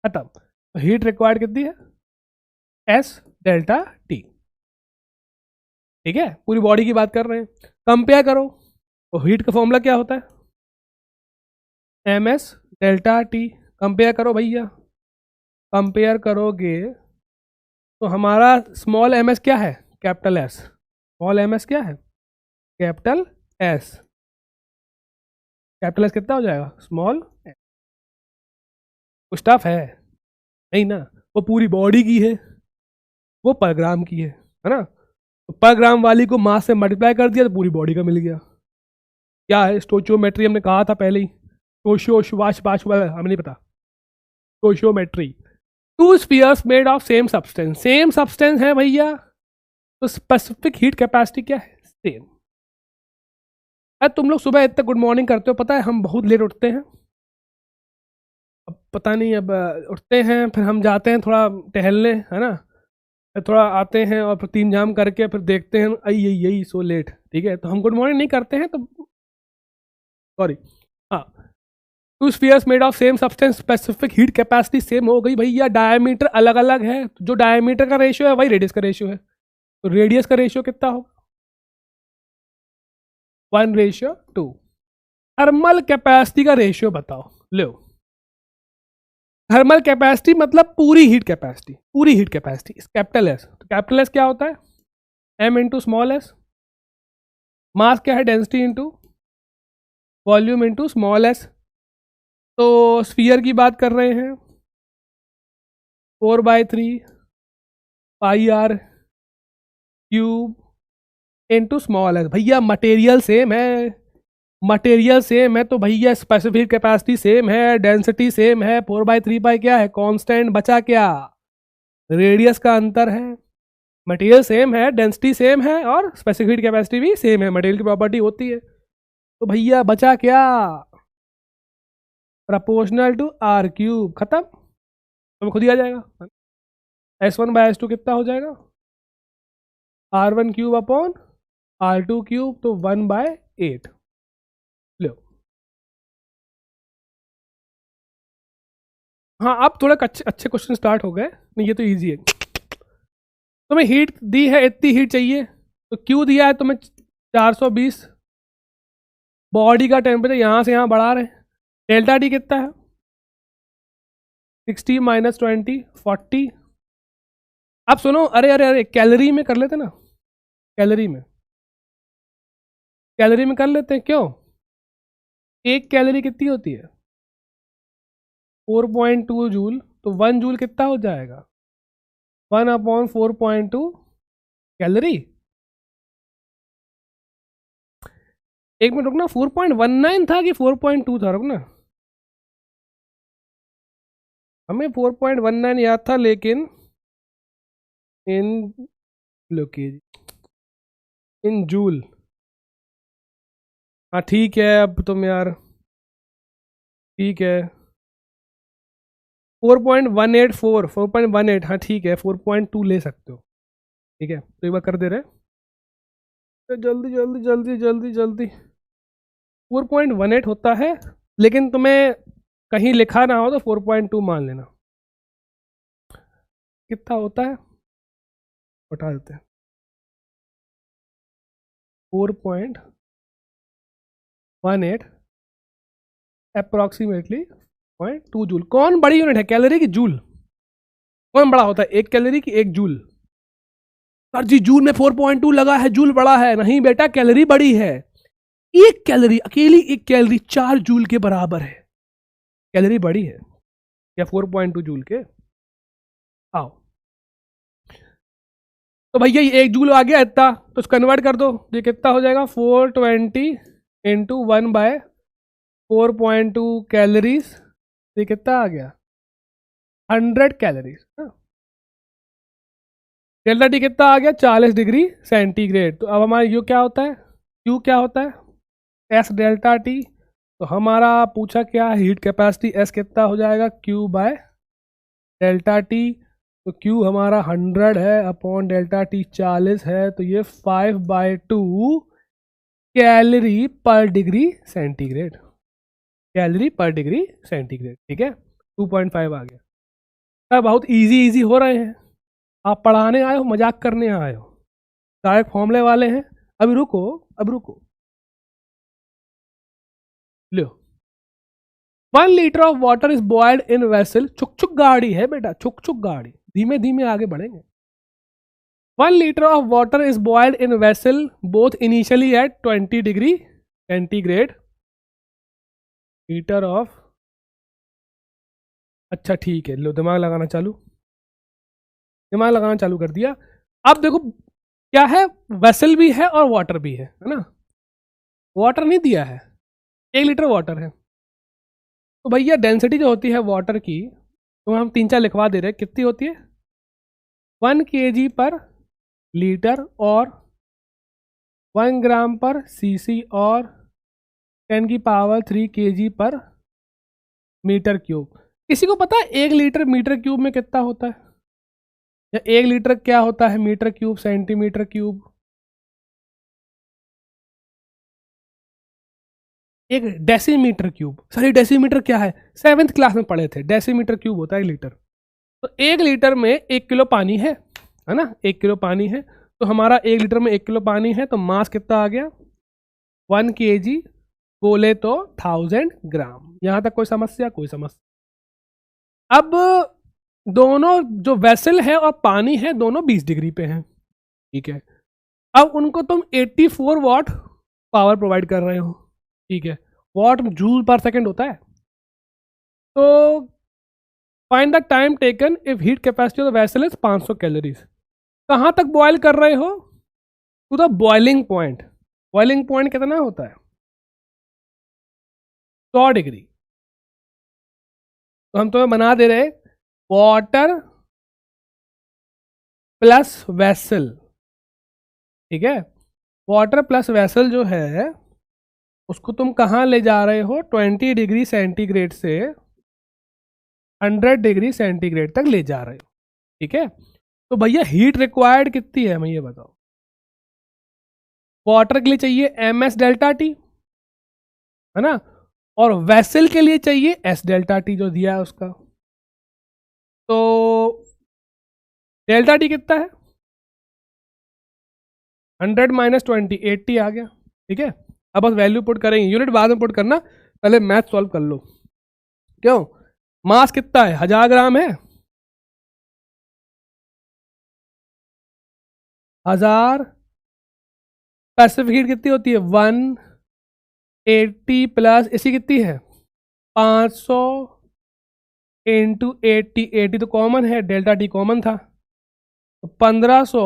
खत्म। तो हीट रिक्वायर्ड कितनी है? S delta T. ठीक है, पूरी बॉडी की बात कर रहे हैं। कंपेयर करो, तो हीट का फॉर्मूला क्या होता है? M S delta T. Compare करो भैया, कंपेयर करोगे तो हमारा स्मॉल एम एस क्या है? Capital S. Small M S क्या है? Capital S. कैपिटल एस कितना हो जाएगा? Small S. कुछ टफ है नहीं ना, वो पूरी बॉडी की है, वो पर ग्राम की है ना। तो पर ग्राम वाली को मास से मल्टीप्लाई कर दिया तो पूरी बॉडी का मिल गया। क्या है? स्टोचियोमेट्री हमने कहा था पहले ही, हमें नहीं पता। स्टोचियोमेट्री। 2 spheres made of same substance. Same substance है भैया, तो स्पेसिफिक हीट कैपेसिटी क्या है? सेम। अरे तुम लोग सुबह इतना गुड मॉर्निंग करते हो, पता है हम बहुत लेट उठते हैं। अब पता नहीं, अब उठते हैं फिर हम जाते हैं थोड़ा टहलने, है ना, फिर थोड़ा आते हैं और फिर 3 जाम करके फिर देखते हैं आई यही यही सो लेट, ठीक है, तो हम गुड मॉर्निंग नहीं करते हैं, तो सॉरी। हाँ, to spheres made of same substance, specific heat capacity same हो गई भैया, डायमीटर अलग अलग है, जो डायमीटर का रेशियो है वही रेडियस का रेशियो है, तो रेडियस का रेशियो कितना होगा? 1:2। थर्मल कैपेसिटी का रेशियो बताओ, लो। थर्मल कैपेसिटी मतलब पूरी हीट कैपेसिटी, पूरी हीट कैपेसिटी कैपिटल एस। तो कैपिटल एस क्या होता है? M into small S. Mass क्या है? Density into volume into small S. तो स्फीयर की बात कर रहे हैं, 4/3 pi R cube into small S. भैया मटेरियल सेम है, मटेरियल सेम है तो भैया स्पेसिफिक कैपेसिटी सेम है, डेंसिटी सेम है, 4/3 पाई क्या है? कांस्टेंट। बचा क्या? रेडियस का अंतर है। मटेरियल सेम है, डेंसिटी सेम है और स्पेसिफिक कैपेसिटी भी सेम है, मटेरियल की प्रॉपर्टी होती है, तो भैया बचा क्या? Proportional to R cube. खत्म, तो खुद ही आ जाएगा। S1/S2 कितना हो जाएगा? R1 cube upon R2 cube, तो 1/8। लो, हाँ अब थोड़ा अच्छे अच्छे क्वेश्चन स्टार्ट हो गए। नहीं ये तो इजी है। तुम्हें हीट दी है, इतनी हीट चाहिए, तो क्यू दिया है तुम्हें 420, बॉडी का टेम्परेचर यहाँ से यहाँ बढ़ा रहे हैं, डेल्टा टी कितना है? 60 - 20 40। अब सुनो, अरे अरे अरे कैलोरी में कर लेते ना, कैलोरी में, कैलोरी में कर लेते हैं। क्यों? एक कैलोरी कितनी होती है? 4.2 जूल, तो 1 जूल कितना हो जाएगा? 1/4.2 कैलोरी। एक मिनट रुकना, 4.19 था कि 4.2 था? रुकना, हमें 4.19 याद था, लेकिन इन इन जूल। हाँ ठीक है, अब तुम यार ठीक है, 4.184, 4.18, हाँ ठीक है, 4.2 ले सकते हो, ठीक है, तो एक बार कर दे रहे, जल्दी जल्दी जल्दी जल्दी जल्दी। 4.18 होता है, लेकिन तुम्हें कहीं लिखा ना हो तो 4.2 मान लेना। कितना होता है? उठा देते हैं, 4.18 अप्रोक्सीमेटली 0.2 जूल। कौन बड़ी यूनिट है, कैलोरी की जूल? कौन बड़ा होता है, एक कैलोरी की एक जूल? सर जी जूल में 4.2 लगा है, जूल बड़ा है। नहीं बेटा, कैलोरी बड़ी है। एक कैलोरी, अकेली एक कैलोरी 4 जूल के बराबर है, कैलोरी बड़ी है या 4.2 जूल के? आओ, तो भैया ये 1 जूल आ गया इतना, तो कन्वर्ट कर दो, ये कितना हो जाएगा? 420 इंटू 1/4.2 कैलोरीज, ये कितना आ गया? 100 कैलोरीज। डेल्टा टी कितना आ गया? 40 डिग्री सेंटीग्रेड। तो अब हमारा यू क्या होता है? क्यू क्या होता है? S delta T. तो हमारा पूछा क्या? हीट कैपेसिटी एस कितना हो जाएगा? Q by delta T. तो क्यू हमारा 100 है अपॉन डेल्टा टी 40 है, तो ये 5/2 कैलोरी पर डिग्री सेंटीग्रेड, कैलोरी पर डिग्री सेंटीग्रेड, ठीक है, 2.5 आ गया। अब बहुत इजी इजी हो रहे हैं, आप पढ़ाने आए हो मजाक करने आए हो? डायरेक्ट फॉर्मूले वाले हैं। अभी रुको, अब रुको, लो। 1 litre of water is boiled in vessel, छुक छुक गाड़ी है बेटा, छुक छुक गाड़ी, धीमे धीमे आगे बढ़ेंगे। 1 litre of water is boiled in vessel both initially at 20 degree centigrade. Litre of, अच्छा ठीक है, लो दिमाग लगाना चालू, दिमाग लगाना चालू कर दिया। अब देखो क्या है, वेसल भी है और वाटर भी है ना? वाटर नहीं दिया है, 1 लीटर वाटर है, तो भैया डेंसिटी जो होती है वाटर की, तो हम 3-4 लिखवा दे रहे हैं, कितनी होती है? 1 kg पर लीटर और 1 ग्राम पर सीसी और 10⁻³ kg पर मीटर क्यूब। किसी को पता है 1 लीटर मीटर क्यूब में कितना होता है, या 1 लीटर क्या होता है मीटर क्यूब सेंटीमीटर क्यूब? एक डेसीमीटर क्यूब। सॉरी डेसीमीटर क्या है, 7th क्लास में पढ़े थे, डेसीमीटर क्यूब होता है 1 लीटर। तो 1 लीटर में 1 किलो पानी है ना, 1 किलो पानी है, तो हमारा 1 लीटर में 1 किलो पानी है, तो मास कितना आ गया 1 kg, बोले तो 1000 ग्राम। यहां तक कोई समस्या? कोई समस्या। अब दोनों जो वेसल है और पानी है दोनों 20 डिग्री पे हैं, ठीक है। अब उनको तुम 84 वॉट पावर प्रोवाइड कर रहे हो, ठीक है। वॉट जूल पर सेकेंड होता है। तो find the time taken if heat capacity of the vessel is 500 calories. कहाँ तक बॉयल कर रहे हो? To the boiling point. Boiling point कितना होता है? 100 डिग्री। तो हम तुम्हें बना दे रहे वाटर प्लस वेसल, ठीक है। वाटर प्लस वेसल जो है उसको तुम कहाँ ले जा रहे हो? 20 डिग्री सेंटीग्रेड से 100 डिग्री सेंटीग्रेड तक ले जा रहे हो, ठीक है। तो भैया हीट रिक्वायर्ड कितनी है, मैं ये बताओ। वाटर के लिए चाहिए ms डेल्टा टी, है ना, और वेसल के लिए चाहिए s डेल्टा टी जो दिया है उसका। तो डेल्टा टी कितना है? 100 माइनस 20, 80 आ गया, ठीक है। अब बस वैल्यू पुट करेंगे, यूनिट बाद में पुट करना, पहले मैथ सॉल्व कर लो। क्यों? मास कितना है? 1000 ग्राम है। 1000 स्पेसिफिक हीट कितनी होती है? 180 प्लस इसी कितनी है? 500 इंटू 80। 80 तो कॉमन है, डेल्टा टी कॉमन था, तो 1500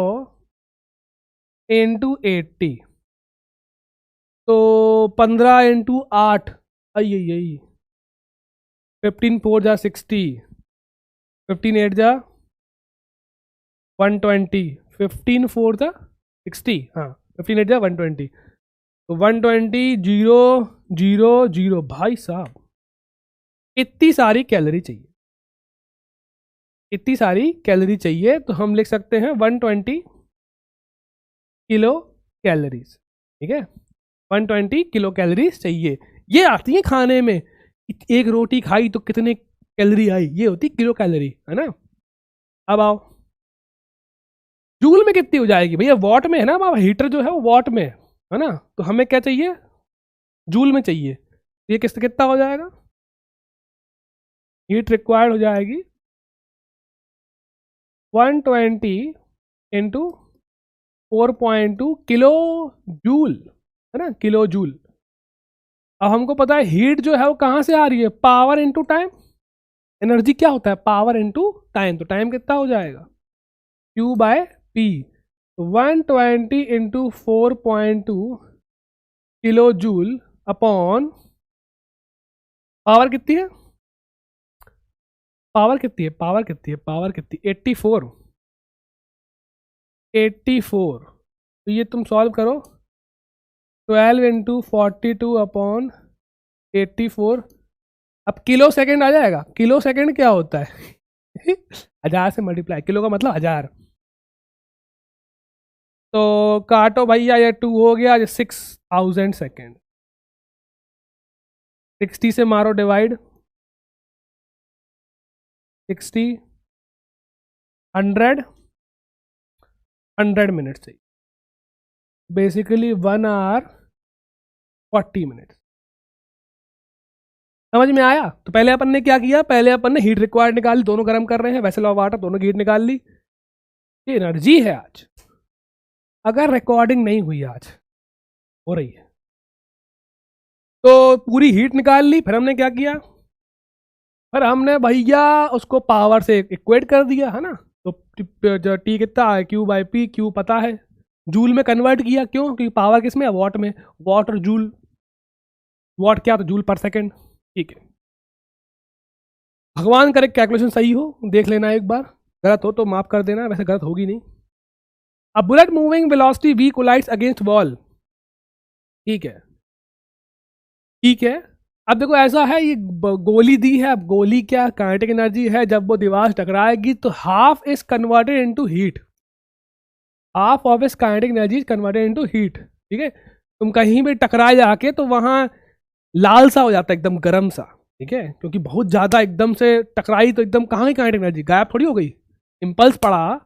इंटू 80, तो 15 इंटू 8, यही 15 4 जा 60, 15 8 जा 120, 15 4 जा 60, हाँ 15 8 जा 120, तो 120 0 0 0। भाई साहब इतनी सारी कैलोरी चाहिए, इतनी सारी कैलोरी चाहिए, तो हम लिख सकते हैं 120 किलो कैलोरीज, ठीक है। 120 किलो कैलोरीज चाहिए। ये आती है खाने में, एक रोटी खाई तो कितने कैलोरी आई, ये होती किलो कैलोरी, है ना। अब आओ जूल में कितनी हो जाएगी भैया? वॉट में है ना, अब हीटर जो है वो वॉट में है ना, तो हमें क्या चाहिए? जूल में चाहिए। ये कितना हो जाएगा? हीट रिक्वायर्ड हो जाएगी 120 इंटू 4.2 किलो जूल, है ना, किलो जूल। अब हमको पता है हीट जो है वो कहाँ से आ रही है? Power into time. एनर्जी क्या होता है? Power into time. तो टाइम कितना हो जाएगा? Q by P। 120 into 4.2 kilo joule upon power कितनी है? पावर कितनी है? पावर कितनी है? पावर कितनी? 84। 84, तो ये तुम सॉल्व करो, 12 इंटू 42 अपॉन 84। अब किलो सेकंड आ जाएगा। किलो सेकंड क्या होता है? 1000 से मल्टीप्लाई, किलो का मतलब 1000। तो काटो भैया, ये 2 हो गया, ये 6000 सेकेंड। 60 से मारो डिवाइड, 60 100 100 मिनट से बेसिकली 1 आवर 40 मिनट। समझ में आया? तो पहले अपन ने क्या किया? पहले अपन ने हीट रिक्वायर्ड निकाली, दोनों गर्म कर रहे हैं, वेसल ऑफ वाटर, दोनों की हीट निकाल ली। ये एनर्जी है आज। अगर रिकॉर्डिंग नहीं हुई आज, हो रही है, तो पूरी हीट निकाल ली। फिर हमने क्या किया? फिर हमने भैया उसको पावर से इक्वेट कर दिया, है ना। तो टी कितना है? Q by P. Q पता है, जूल में कन्वर्ट किया। क्यों? क्योंकि पावर किस में है? वॉट में। वॉट और जूल, वॉट क्या? तो जूल पर सेकेंड, ठीक है। भगवान करे कैलकुलेशन सही हो, देख लेना एक बार, गलत हो तो माफ कर देना, वैसे गलत होगी नहीं। A bullet moving velocity v collides against wall, ठीक है ठीक है। अब देखो ऐसा है, ये गोली दी है, अब गोली क्या काइनेटिक एनर्जी है, जब वो दीवार टकराएगी तो half is converted into heat, half of is kinetic energy is converted into heat, ठीक है। तुम कहीं भी टकराए जाके तो वहां लाल सा हो जाता है, एकदम गर्म सा, ठीक है, क्योंकि बहुत ज्यादा एकदम से टकराई तो एकदम कहाँ की काइनेटिक एनर्जी गायब थोड़ी हो गई, इम्पल्स पड़ा,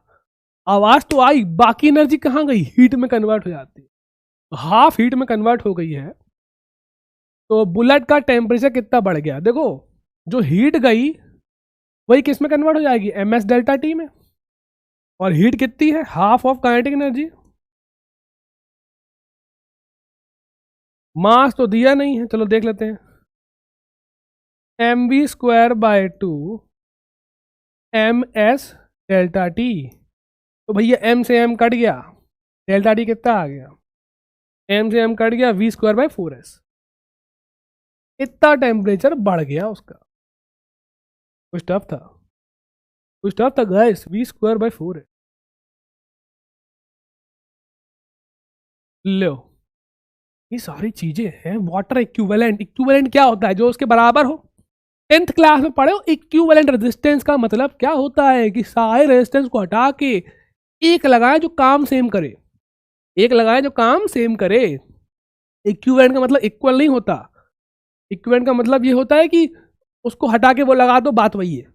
आवाज तो आई, बाकी एनर्जी कहाँ गई, हीट में कन्वर्ट हो जाती है, तो हाफ हीट में कन्वर्ट हो गई है। तो बुलेट का टेम्परेचर कितना बढ़ गया, देखो जो हीट गई वही किस में कन्वर्ट हो जाएगी, ms डेल्टा टी में, और हीट कितनी है, हाफ ऑफ काइनेटिक एनर्जी। मास तो दिया नहीं है, चलो देख लेते हैं, mv²/2 ms डेल्टा टी, तो भैया m से m कट गया, डेल्टा टी कितना आ गया, m से m कट गया, v²/4s, इतना टेम्परेचर बढ़ गया उसका, कुछ टफ था, कुछ टफ था गाइस, v²/4 है। लो ये सारी चीजें हैं, वाटर इक्विवेलेंट, इक्विवेलेंट क्या होता है, जो उसके बराबर हो, 10th क्लास में पढ़े हो। इक्विवेलेंट रेजिस्टेंस का मतलब क्या होता है कि सारे रेजिस्टेंस को हटा के एक लगाए जो काम सेम करे, एक लगाए जो काम सेम करे। इक्विवेलेंट का मतलब इक्वल नहीं होता, इक्विवेलेंट का मतलब ये होता है कि उसको हटा के वो लगा दो, बात वही है,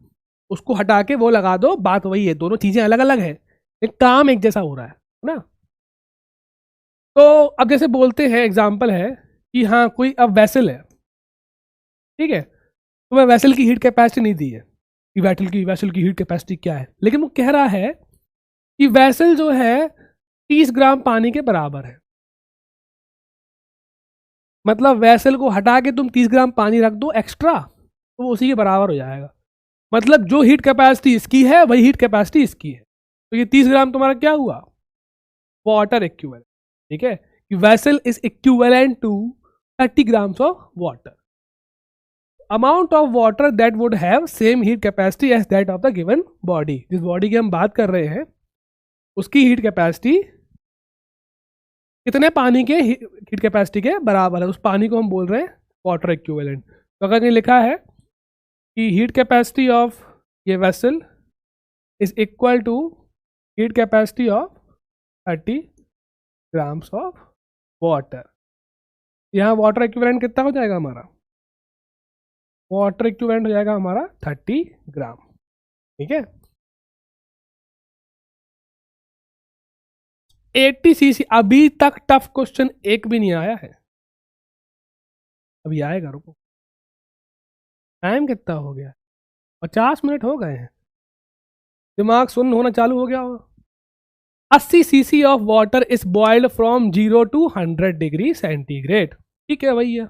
उसको हटा के वो लगा दो, बात वही है, दोनों चीजें अलग अलग है, एक काम एक जैसा हो रहा है ना। तो अब जैसे बोलते हैं, एग्जाम्पल है कि हाँ कोई अब वेसल है, ठीक है, तो मैं वेसल की हीट कैपेसिटी नहीं दी है कि वेसल की हीट कैपेसिटी क्या है, लेकिन वो कह रहा है कि वेसल जो है 30 ग्राम पानी के बराबर है, मतलब वेसल को हटा के तुम 30 ग्राम पानी रख दो एक्स्ट्रा तो वो उसी के बराबर हो जाएगा, मतलब जो हीट कैपेसिटी इसकी है वही हीट कैपेसिटी इसकी है, तो ये 30 ग्राम तुम्हारा क्या हुआ, वाटर इक्विवेलेंट, ठीक है, कि vessel is equivalent to 30 grams of water, amount of water that would have same heat capacity as that of the given body, जिस बॉडी की हम बात कर रहे हैं उसकी हीट कैपेसिटी कितने पानी के हीट कैपेसिटी के बराबर है, उस पानी को हम बोल रहे हैं वाटर इक्विवेलेंट। तो अगर ये लिखा है कि हीट कैपेसिटी ऑफ ये vessel is equal to heat capacity of 30 grams of water, यहाँ वाटर इक्विवेलेंट कितना हो जाएगा हमारा, वाटर इक्विवेलेंट हो जाएगा हमारा 30 ग्राम, ठीक है। 80 सीसी, अभी तक टफ क्वेश्चन एक भी नहीं आया है, अभी आएगा, रुको, टाइम कितना हो गया, 50 मिनट हो गए हैं, दिमाग सुन्न होना चालू हो गया होगा। 80 CC of water is boiled from 0 to 100 degree centigrade, ठीक है भैया,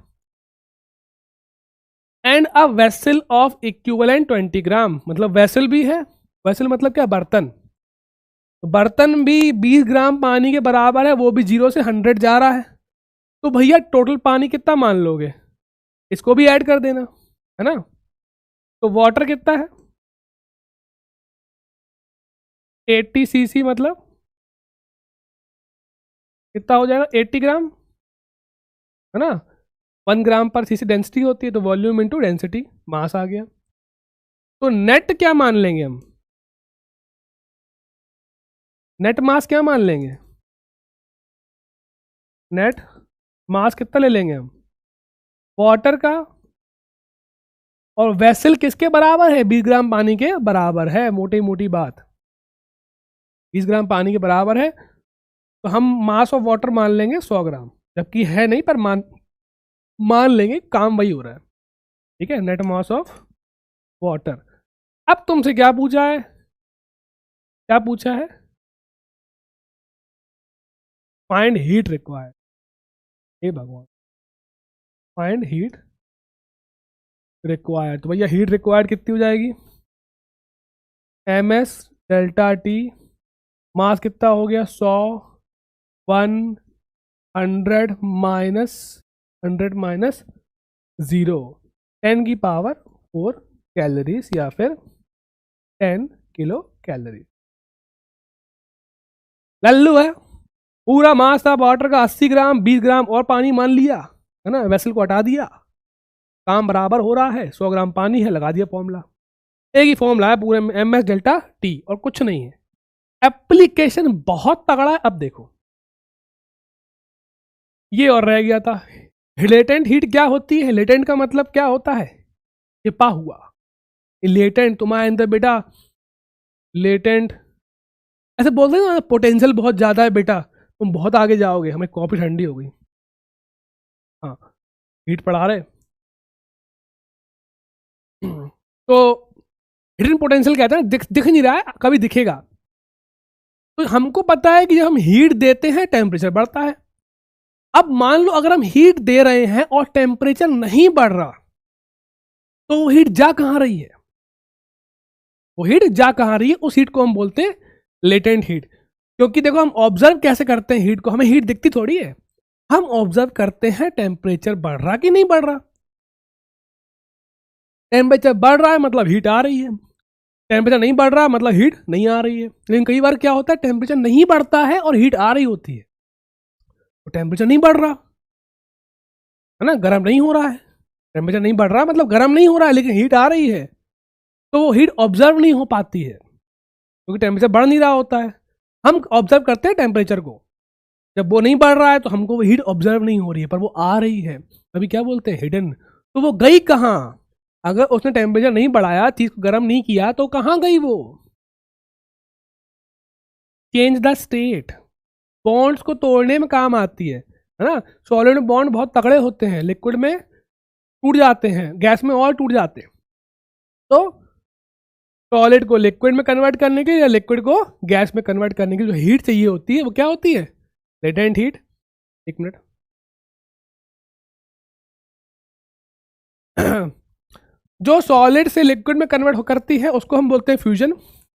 and a vessel of equivalent 20 ग्राम, मतलब वेसल भी है, वेसल मतलब क्या, बर्तन, तो बर्तन भी 20 ग्राम पानी के बराबर है, वो भी 0 से 100 जा रहा है, तो भैया टोटल पानी कितना मान लोगे, इसको भी ऐड कर देना है ना, तो वाटर कितना है 80 सीसी, मतलब कितना हो जाएगा 80 ग्राम, है ना, 1 ग्राम पर सीसी डेंसिटी होती है, तो वॉल्यूम इंटू डेंसिटी, मास आ गया। तो नेट क्या मान लेंगे हम, नेट मास क्या मान लेंगे, नेट मास कितना ले लेंगे हम वाटर का, और वेसल किसके बराबर है, 20 ग्राम पानी के बराबर है, मोटी मोटी बात 20 ग्राम पानी के बराबर है, तो हम मास ऑफ वाटर मान लेंगे 100 ग्राम, जबकि है नहीं पर मान लेंगे, काम वही हो रहा है, ठीक है, नेट मास ऑफ वाटर। अब तुमसे क्या पूछा है, क्या पूछा है, फाइंड हीट रिक्वायर्ड, हे भगवान, फाइंड हीट रिक्वायर्ड, तो भैया हीट रिक्वायर्ड कितनी हो जाएगी, ms डेल्टा टी, मास कितना हो गया 100, 100 माइनस 0, 10 की पावर 4 कैलोरीज या फिर 10 किलो कैलोरी, लल्लू है, पूरा मास था वाटर का 80 ग्राम, 20 ग्राम और पानी मान लिया, है ना, वेसल को हटा दिया, काम बराबर हो रहा है, 100 ग्राम पानी है, लगा दिया फॉर्मूला। एक ही फॉर्मूला है पूरे में, एम एस डेल्टा टी, और कुछ नहीं है। एप्लीकेशन बहुत तगड़ा है। अब देखो ये और रह गया था, लेटेंट हीट क्या होती है? लेटेंट का मतलब क्या होता है? छिपा हुआ। लेटेंट तुम्हारे अंदर बेटा, लेटेंट ऐसे बोलते हैं ना, पोटेंशियल बहुत ज़्यादा है बेटा, तुम बहुत आगे जाओगे। हमें कॉपी ठंडी हो गई। हाँ, हीट पढ़ा रहे। तो हिडन पोटेंशियल कहते हैं, दिख नहीं रहा है, कभी दिखेगा। तो हमको पता है कि जब हम हीट देते हैं टेम्परेचर बढ़ता है। अब मान लो अगर हम हीट दे रहे हैं और टेम्परेचर नहीं बढ़ रहा, तो वो हीट जा कहां रही है? वो हीट जा कहां रही है? उस हीट को हम बोलते हैं लेटेंट हीट। क्योंकि देखो हम ऑब्जर्व कैसे करते हैं हीट को, हमें हीट दिखती थोड़ी है, हम ऑब्जर्व करते हैं टेम्परेचर बढ़ रहा कि नहीं बढ़ रहा। टेम्परेचर बढ़ रहा है मतलब हीट आ रही है, टेम्परेचर नहीं बढ़ रहा मतलब हीट नहीं आ रही है। लेकिन कई बार क्या होता है, टेम्परेचर नहीं बढ़ता है और हीट आ रही होती है। तो टेम्परेचर नहीं बढ़ रहा है ना, गर्म नहीं हो रहा है। टेम्परेचर नहीं बढ़ रहा मतलब गर्म नहीं हो रहा है, लेकिन हीट आ रही है, तो वो हीट ऑब्जर्व नहीं हो पाती है, क्योंकि टेम्परेचर बढ़ नहीं रहा होता है। हम ऑब्जर्व करते हैं टेम्परेचर को, जब वो नहीं बढ़ रहा है तो हमको वो हीट ऑब्जर्व नहीं हो रही है, पर वो आ रही है, अभी क्या बोलते हैं हिडन। तो वो गई कहाँ? अगर उसने टेम्परेचर नहीं बढ़ाया, चीज को गर्म नहीं किया, तो कहाँ गई वो? चेंज द स्टेट, बॉन्ड्स को तोड़ने में काम आती है ना। सॉलिड में बॉन्ड बहुत तगड़े होते हैं, लिक्विड में टूट जाते हैं, गैस में और टूट जाते हैं। तो सॉलिड को लिक्विड में कन्वर्ट करने के लिए या लिक्विड को गैस में कन्वर्ट करने की जो हीट चाहिए होती है, वो क्या होती है? Latent heat. एक मिनट। जो सॉलिड से लिक्विड में कन्वर्ट करती है उसको हम बोलते हैं fusion,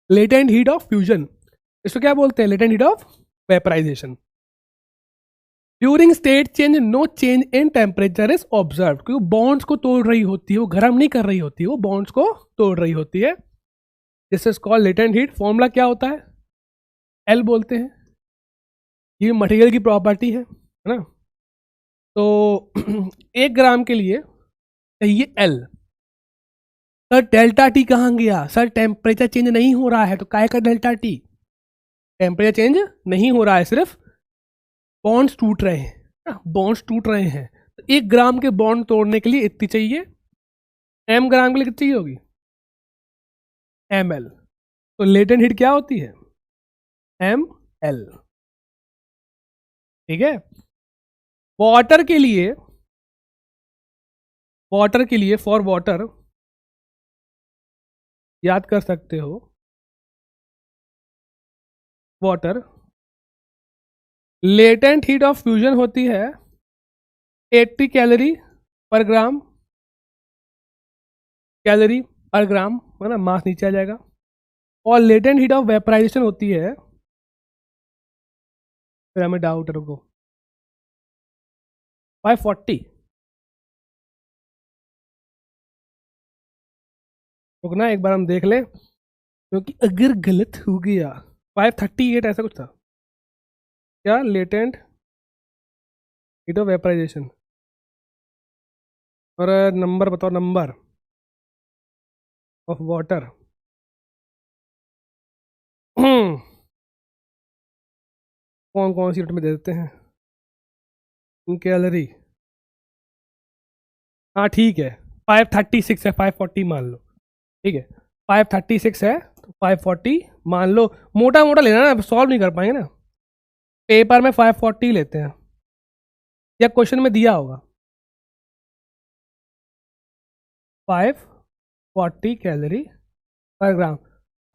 latent heat of fusion. इसको क्या बोलते हैं? Latent heat of vaporization. During state change no change in temperature is observe, क्योंकि बॉन्ड्स को तोड़ रही होती है, वो गर्म नहीं कर रही होती है, वो बॉन्ड्स को तोड़ रही होती है। This is called latent heat. Formula क्या होता है? एल बोलते हैं, ये मटेरियल की प्रॉपर्टी है ना। तो 1 ग्राम के लिए चाहिए एल। सर डेल्टा टी कहाँ गया? सर टेम्परेचर चेंज नहीं हो रहा है, तो काय का डेल्टा टी? टेम्परेचर चेंज नहीं हो रहा है, सिर्फ बॉन्ड्स टूट रहे हैं, बॉन्ड्स टूट रहे हैं। तो 1 ग्राम के बॉन्ड तोड़ने के लिए इतनी चाहिए, एम ग्राम के लिए कितनी चाहिए होगी? M L. तो लेटेंट हीट क्या होती है? M L. ठीक है। वाटर के लिए, वाटर के लिए, फॉर वाटर याद कर सकते हो, water latent heat of fusion होती है 80 कैलोरी पर ग्राम, कैलोरी पर ग्राम, है ना, मास नीचे आ जाएगा। और लेटेंट हीट ऑफ वेपराइजेशन होती है, फिर हमें डाउट है, रुको, 540। रुकना एक बार हम देख लें, क्योंकि अगर गलत हो गया, 538 ऐसा कुछ था क्या? लेटेंट हीट ऑफ वेपराइजेशन, और नंबर बताओ, नंबर ऑफ वाटर। कौन कौन सी यूनिट में दे देते हैं? कैलोरी। हाँ ठीक है, 536 है, 540 मान लो। ठीक है, 536 है तो 540 मान लो। मोटा मोटा लेना ना, सॉल्व नहीं कर पाएंगे ना। पेपर में 540 लेते हैं, या क्वेश्चन में दिया होगा 540 कैलोरी पर ग्राम।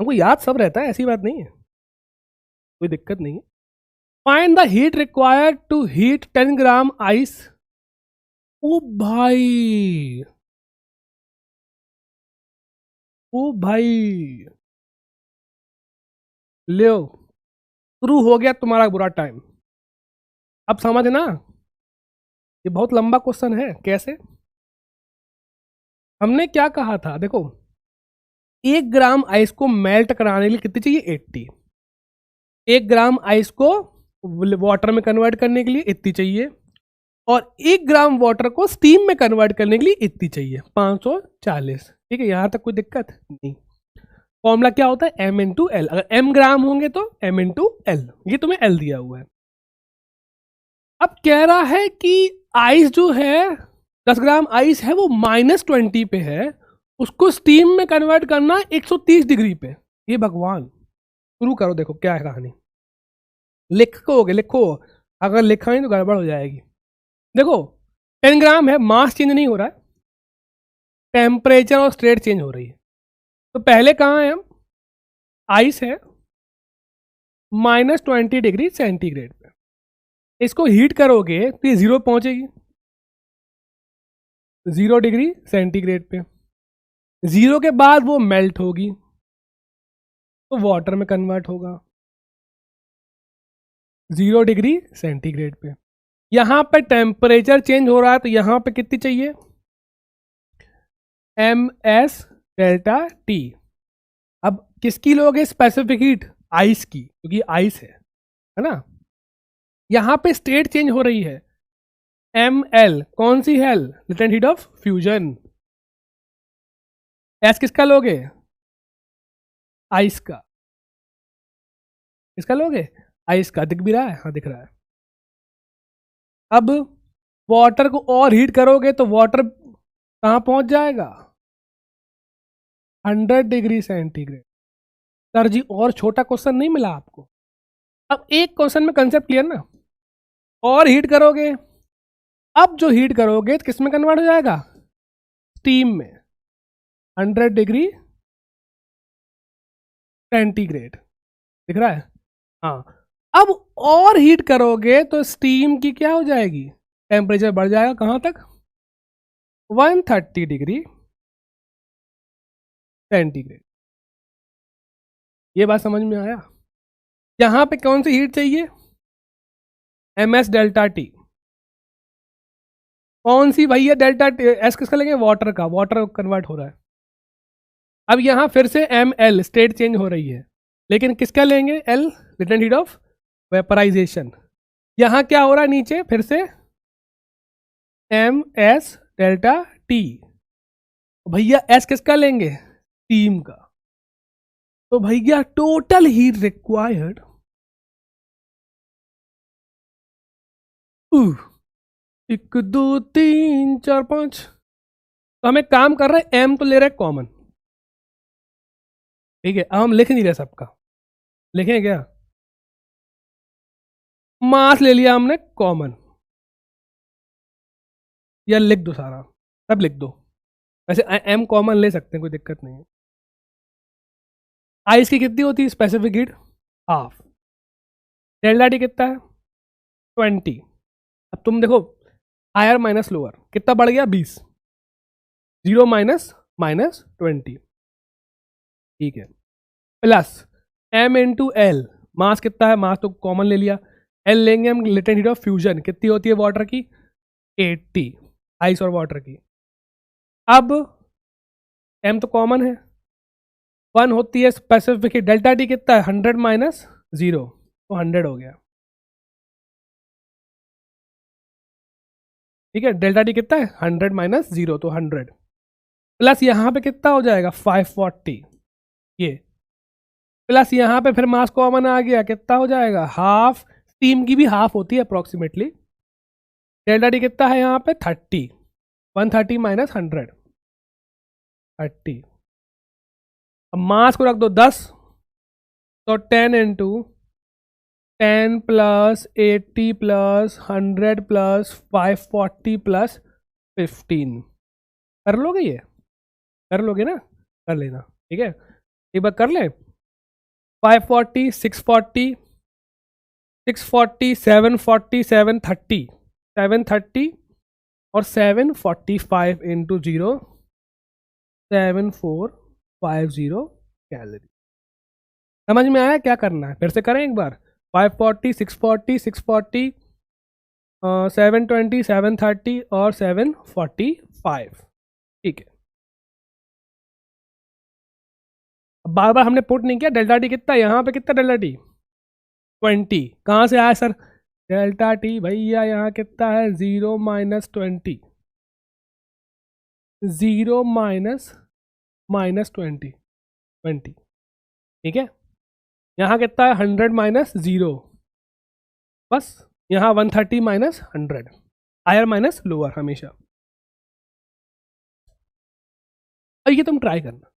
हमको याद सब रहता है, ऐसी बात नहीं है, कोई दिक्कत नहीं है। Find the heat required to heat 10 gram ice. ओ भाई, ओ भाई, लो, शुरू हो गया तुम्हारा बुरा टाइम। अब समझना, ये बहुत लंबा क्वेश्चन है। कैसे? हमने क्या कहा था, देखो, 1 ग्राम आइस को मेल्ट कराने के लिए कितनी चाहिए? 80। 1 ग्राम आइस को वाटर में कन्वर्ट करने के लिए इतनी चाहिए, और 1 ग्राम वाटर को स्टीम में कन्वर्ट करने के लिए इतनी चाहिए, 540। ठीक है, यहाँ तक कोई दिक्कत नहीं। फॉर्मूला क्या होता है, m इंटू एल। अगर m ग्राम होंगे तो m इंटू एल, ये तुम्हें l दिया हुआ है। अब कह रहा है कि आइस जो है 10 ग्राम आइस है वो -20 पे है, उसको स्टीम में कन्वर्ट करना 130 डिग्री पे। ये भगवान, शुरू करो, देखो क्या है कहानी। लिखो, अगर लिखा नहीं तो गड़बड़ हो जाएगी। देखो 10 ग्राम है, मास चेंज नहीं हो रहा है, टेम्परेचर और स्टेट चेंज हो रही है। तो पहले कहाँ है हम, आइस है -20 डिग्री सेंटीग्रेड पे, इसको हीट करोगे तो ये 0 पहुंचेगी, 0 डिग्री सेंटीग्रेड पे। 0 के बाद वो मेल्ट होगी तो वाटर में कन्वर्ट होगा 0 डिग्री सेंटीग्रेड पे। यहां पे टेम्परेचर चेंज हो रहा है तो यहां पे कितनी चाहिए, ms डेल्टा टी। अब किसकी लोगे स्पेसिफिक हीट, आइस की, क्योंकि आइस है ना। यहां पे स्टेट चेंज हो रही है, ml, कौन सी है, latent heat of fusion. s किसका लोगे, आइस का। किसका लोगे, आइस का। दिख भी रहा है, हाँ दिख रहा है। अब वाटर को और हीट करोगे तो वाटर कहां पहुंच जाएगा, 100 डिग्री सेंटीग्रेड। सर जी और छोटा क्वेश्चन नहीं मिला आपको, अब एक क्वेश्चन में कंसेप्ट क्लियर ना। और हीट करोगे, अब जो हीट करोगे तो किस में कन्वर्ट हो जाएगा, स्टीम में, 100 डिग्री सेंटीग्रेड। दिख रहा है, हाँ। अब और हीट करोगे तो स्टीम की क्या हो जाएगी, टेम्परेचर बढ़ जाएगा, कहां तक, 130 डिग्री सेंटीग्रेड। ये बात समझ में आया। यहां पे कौन सी हीट चाहिए, ms डेल्टा टी। कौन सी भैया, डेल्टा एस किसका लेंगे, वाटर का, वाटर कन्वर्ट हो रहा है। अब यहां फिर से ml, स्टेट चेंज हो रही है, लेकिन किसका लेंगे, l, latent heat of vaporization. यहां क्या हो रहा है नीचे, फिर से ms डेल्टा टी। भैया s किसका लेंगे, स्टीम का। तो भैया टोटल हीट रिक्वायर्ड 1 2 3 4 5। तो हम एक काम कर रहे हैं, m तो ले रहे हैं कॉमन, ठीक है। अब हम लिख नहीं रहे सबका, लिखें क्या, मास ले लिया हमने कॉमन, या लिख दो सारा, सब लिख दो। वैसे m कॉमन ले सकते हैं, कोई दिक्कत नहीं है। आइस की कितनी होती है specific heat, half. Delta T कितना है, 20। अब तुम देखो हायर माइनस लोअर कितना बढ़ गया, 20, 0 माइनस 20, ठीक है। प्लस m इंटू एल, मास कितना है, मास तो कॉमन ले लिया, एल लेंगे हम, लेटेंट हीट ऑफ फ्यूजन कितनी होती है वाटर की, 80, आइस और वाटर की। अब m तो कॉमन है, 1 होती है स्पेसिफिक हीट, डेल्टा टी कितना है, 100 माइनस 0, तो 100 हो गया, ठीक है। डेल्टा टी कितना है, 100 माइनस 0, तो 100, प्लस यहाँ पे कितना हो जाएगा, 540, ये प्लस यहाँ पे फिर मास कॉमन आ गया, कितना हो जाएगा, हाफ। स्टीम की भी हाफ होती है अप्रोक्सीमेटली। डेल्टा टी कितना है यहाँ पे, 30, 130 माइनस 100, 30। अब मास को रख दो 10, तो 10 into 10 plus 80 plus 100 plus 540 plus 15। कर लोगे ये, कर लोगे ना, कर लेना, ठीक है। एक बार कर ले, 540 640 640 740 730 730 और 745 इंटू 0 7450 कैलोरी। समझ में आया क्या करना है, फिर से करें एक बार, 540 640 640 720 730 और 745, ठीक है। अब बार बार हमने पुट नहीं किया, डेल्टा टी कितना, यहाँ पे कितना डेल्टा टी, 20 कहाँ से आया सर? डेल्टा टी भैया यहाँ कितना है? 0 माइनस 20, 0 माइनस माइनस 20, 20 ठीक है। यहाँ कितना है? 100 माइनस 0, बस यहाँ 130 माइनस 100, हायर माइनस लोअर हमेशा। और ये तुम ट्राई करना।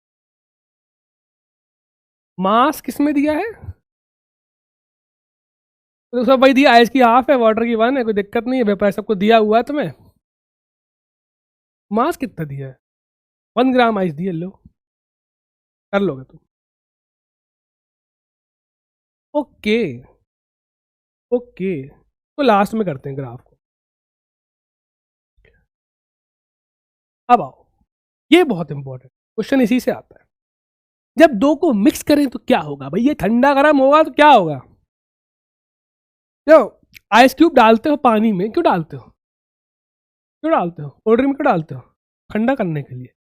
मास किस में दिया है? तो सब वही दिया, आइस की हाफ है, वाटर की 1 है, कोई दिक्कत नहीं है, वेपर सबको दिया हुआ है तुम्हें। मास कितना दिया है? 1 ग्राम आइस दिया, लो कर लोगे तुम। ओके ओके, तो लास्ट में करते हैं ग्राफ को। अब आओ, ये बहुत इंपॉर्टेंट क्वेश्चन इसी से आता है। जब दो को मिक्स करें तो क्या होगा भाई? ये ठंडा गर्म होगा तो क्या होगा? क्यों आइस क्यूब डालते हो पानी में? क्यों डालते हो? क्यों डालते हो? कोल्ड ड्रिंक में क्यों डालते हो? ठंडा करने के लिए।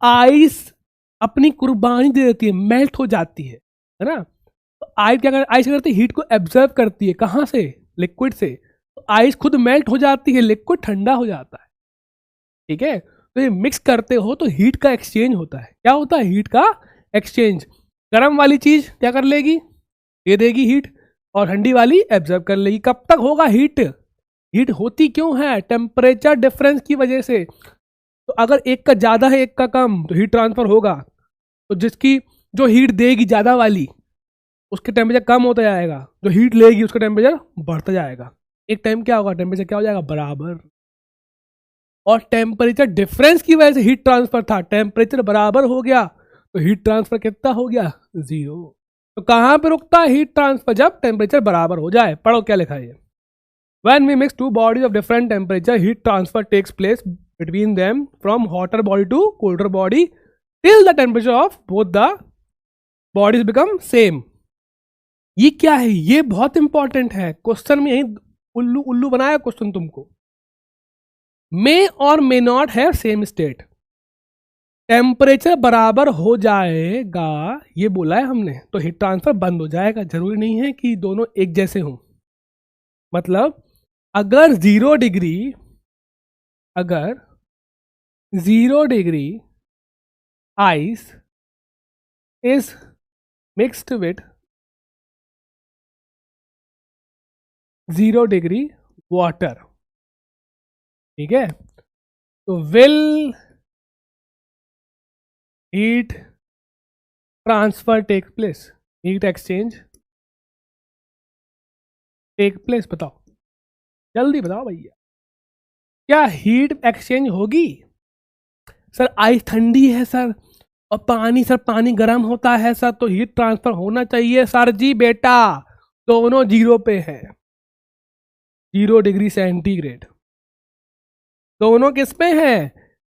आइस अपनी कुर्बानी दे देती है, मेल्ट हो जाती है ना। तो आइस क्या करती? आइस क्या करती है? हीट को एब्जर्व करती है। कहाँ से? लिक्विड से। तो आइस खुद मेल्ट हो जाती है, लिक्विड ठंडा हो जाता है, ठीक है। तो ये मिक्स करते हो तो हीट का एक्सचेंज होता है। क्या होता है? हीट का एक्सचेंज। गर्म वाली चीज क्या कर लेगी? ये देगी हीट, और ठंडी वाली एब्जर्व कर लेगी। कब तक होगा हीट? हीट होती क्यों है? टेम्परेचर डिफरेंस की वजह से। तो अगर एक का ज्यादा है एक का कम तो हीट ट्रांसफर होगा। तो जिसकी जो हीट देगी ज्यादा वाली उसके टेम्परेचर कम होता जाएगा, जो हीट लेगी उसका टेम्परेचर बढ़ता जाएगा। एक टाइम क्या होगा? टेम्परेचर क्या हो जाएगा? बराबर। और टेम्परेचर डिफरेंस की वजह से हीट ट्रांसफर था, टेम्परेचर बराबर हो गया तो हीट ट्रांसफर कितना हो गया? 0। तो कहां पे रुकता है हीट ट्रांसफर? जब टेम्परेचर बराबर हो जाए। पढ़ो क्या लिखा है। When we mix two bodies of different temperature, heat transfer takes place between them from hotter body to colder body till the temperature of both the bodies become same. ये क्या है? ये बहुत इंपॉर्टेंट है। क्वेश्चन में यही उल्लू उल्लू बनाया क्वेश्चन तुमको। मे और मे नॉट है सेम स्टेट। टेम्परेचर बराबर हो जाएगा ये बोला है हमने, तो हीट ट्रांसफर बंद हो जाएगा। जरूरी नहीं है कि दोनों एक जैसे हों। मतलब अगर 0 डिग्री, अगर 0 degree ice is mixed with 0 degree water, ठीक है, तो will heat transfer take place, heat exchange take place. बताओ, जल्दी बताओ भैया, क्या हीट एक्सचेंज होगी? सर आइस ठंडी है सर, और पानी सर, पानी गर्म होता है सर, तो हीट ट्रांसफर होना चाहिए। सर जी बेटा, दोनों 0 पे है, 0 डिग्री सेंटीग्रेड। दोनों किस पे हैं?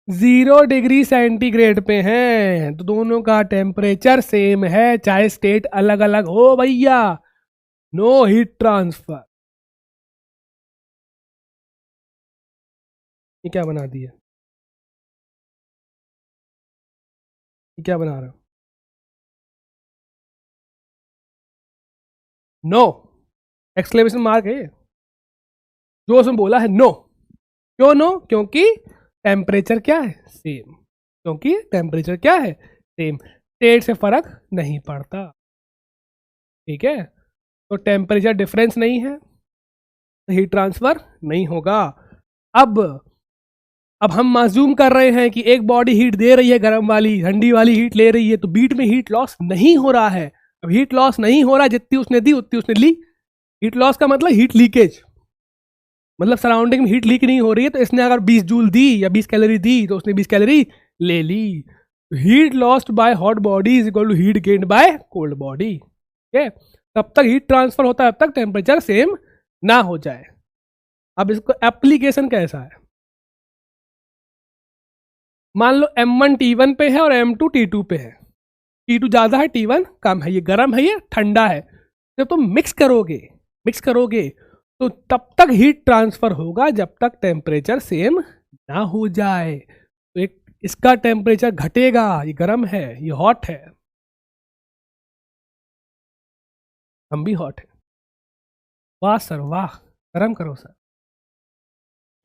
0 डिग्री सेंटीग्रेड पे हैं। तो दोनों का टेम्परेचर सेम है, चाहे स्टेट अलग अलग हो भैया, नो हीट ट्रांसफर। ये क्या बना दिया? ये क्या बना रहा? नो, एक्सक्लेमेशन मार्क है, जो उसमें बोला है नो। क्यों नो? क्योंकि टेम्परेचर क्या है? सेम। क्योंकि टेम्परेचर क्या है? सेम, स्टेट से फर्क नहीं पड़ता, ठीक है। तो टेम्परेचर डिफरेंस नहीं है तो हीट ट्रांसफर नहीं होगा। अब हम मासूम कर रहे हैं कि एक बॉडी हीट दे रही है, गर्म वाली ठंडी वाली हीट ले रही है, तो बीच में हीट लॉस नहीं हो रहा है। अब हीट लॉस नहीं हो रहा, जितनी उसने दी उतनी उसने ली। हीट लॉस का मतलब हीट लीकेज, मतलब सराउंडिंग में हीट लीक नहीं हो रही है। तो इसने अगर 20 जूल दी या 20 कैलोरी दी तो उसने 20 कैलोरी ले ली। Heat lost by hot body is equal to heat gained by cold body, ठीक है। तब तक हीट ट्रांसफर होता है तब तक टेम्परेचर सेम ना हो जाए। अब इसको एप्लीकेशन कैसा है? मान लो M1 T1 पे है और M2 T2 पे है। T2 ज़्यादा है, T1 कम है, ये गर्म है ये ठंडा है। जब तुम मिक्स करोगे तो तब तक हीट ट्रांसफर होगा जब तक टेम्परेचर सेम ना हो जाए। तो एक इसका टेम्परेचर घटेगा, ये गर्म है ये हॉट है, हम भी हॉट है, वाह सर वाह, शर्म करो सर,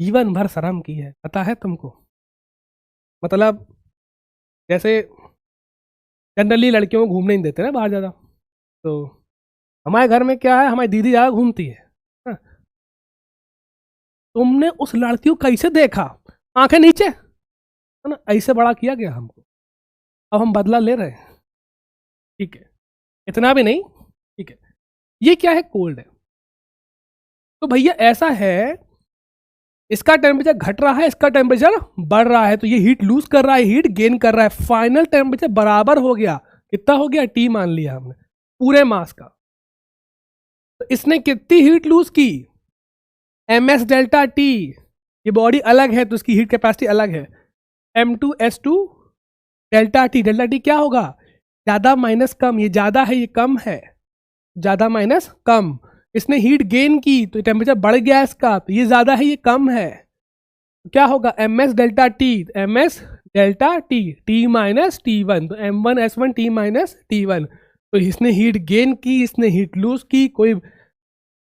जीवन भर शर्म की है, पता है तुमको। मतलब जैसे जनरली लड़कियों को घूमने नहीं देते ना बाहर ज़्यादा, तो हमारे घर में क्या है, हमारी दीदी ज़्यादा घूमती है। हाँ, तुमने उस लड़की को कैसे देखा, आंखें नीचे, है ना, ऐसे बड़ा किया गया हमको, अब हम बदला ले रहे हैं। ठीक है, इतना भी नहीं। ठीक है, ये क्या है, कोल्ड है। तो भैया ऐसा है, इसका टेम्परेचर घट रहा है, इसका टेम्परेचर बढ़ रहा है, तो ये हीट लूज कर रहा है, हीट गेन कर रहा है, फाइनल टेम्परेचर बराबर हो गया। कितना हो गया, टी मान लिया हमने पूरे मास का। तो इसने कितनी हीट लूज की, एम एस डेल्टा टी, ये बॉडी अलग है तो इसकी हीट कैपेसिटी अलग है, M2S2 delta T. Delta T क्या होगा, ज्यादा माइनस कम, ये ज्यादा है ये कम है, ज्यादा माइनस कम। इसने हीट गेन की तो टेम्परेचर बढ़ गया इसका, तो ये ज्यादा है ये कम है, तो क्या होगा, M S delta T, M S delta T, T minus T1, तो M1S1 T माइनस T1। तो इसने हीट गेन की, इसने हीट लूज की, कोई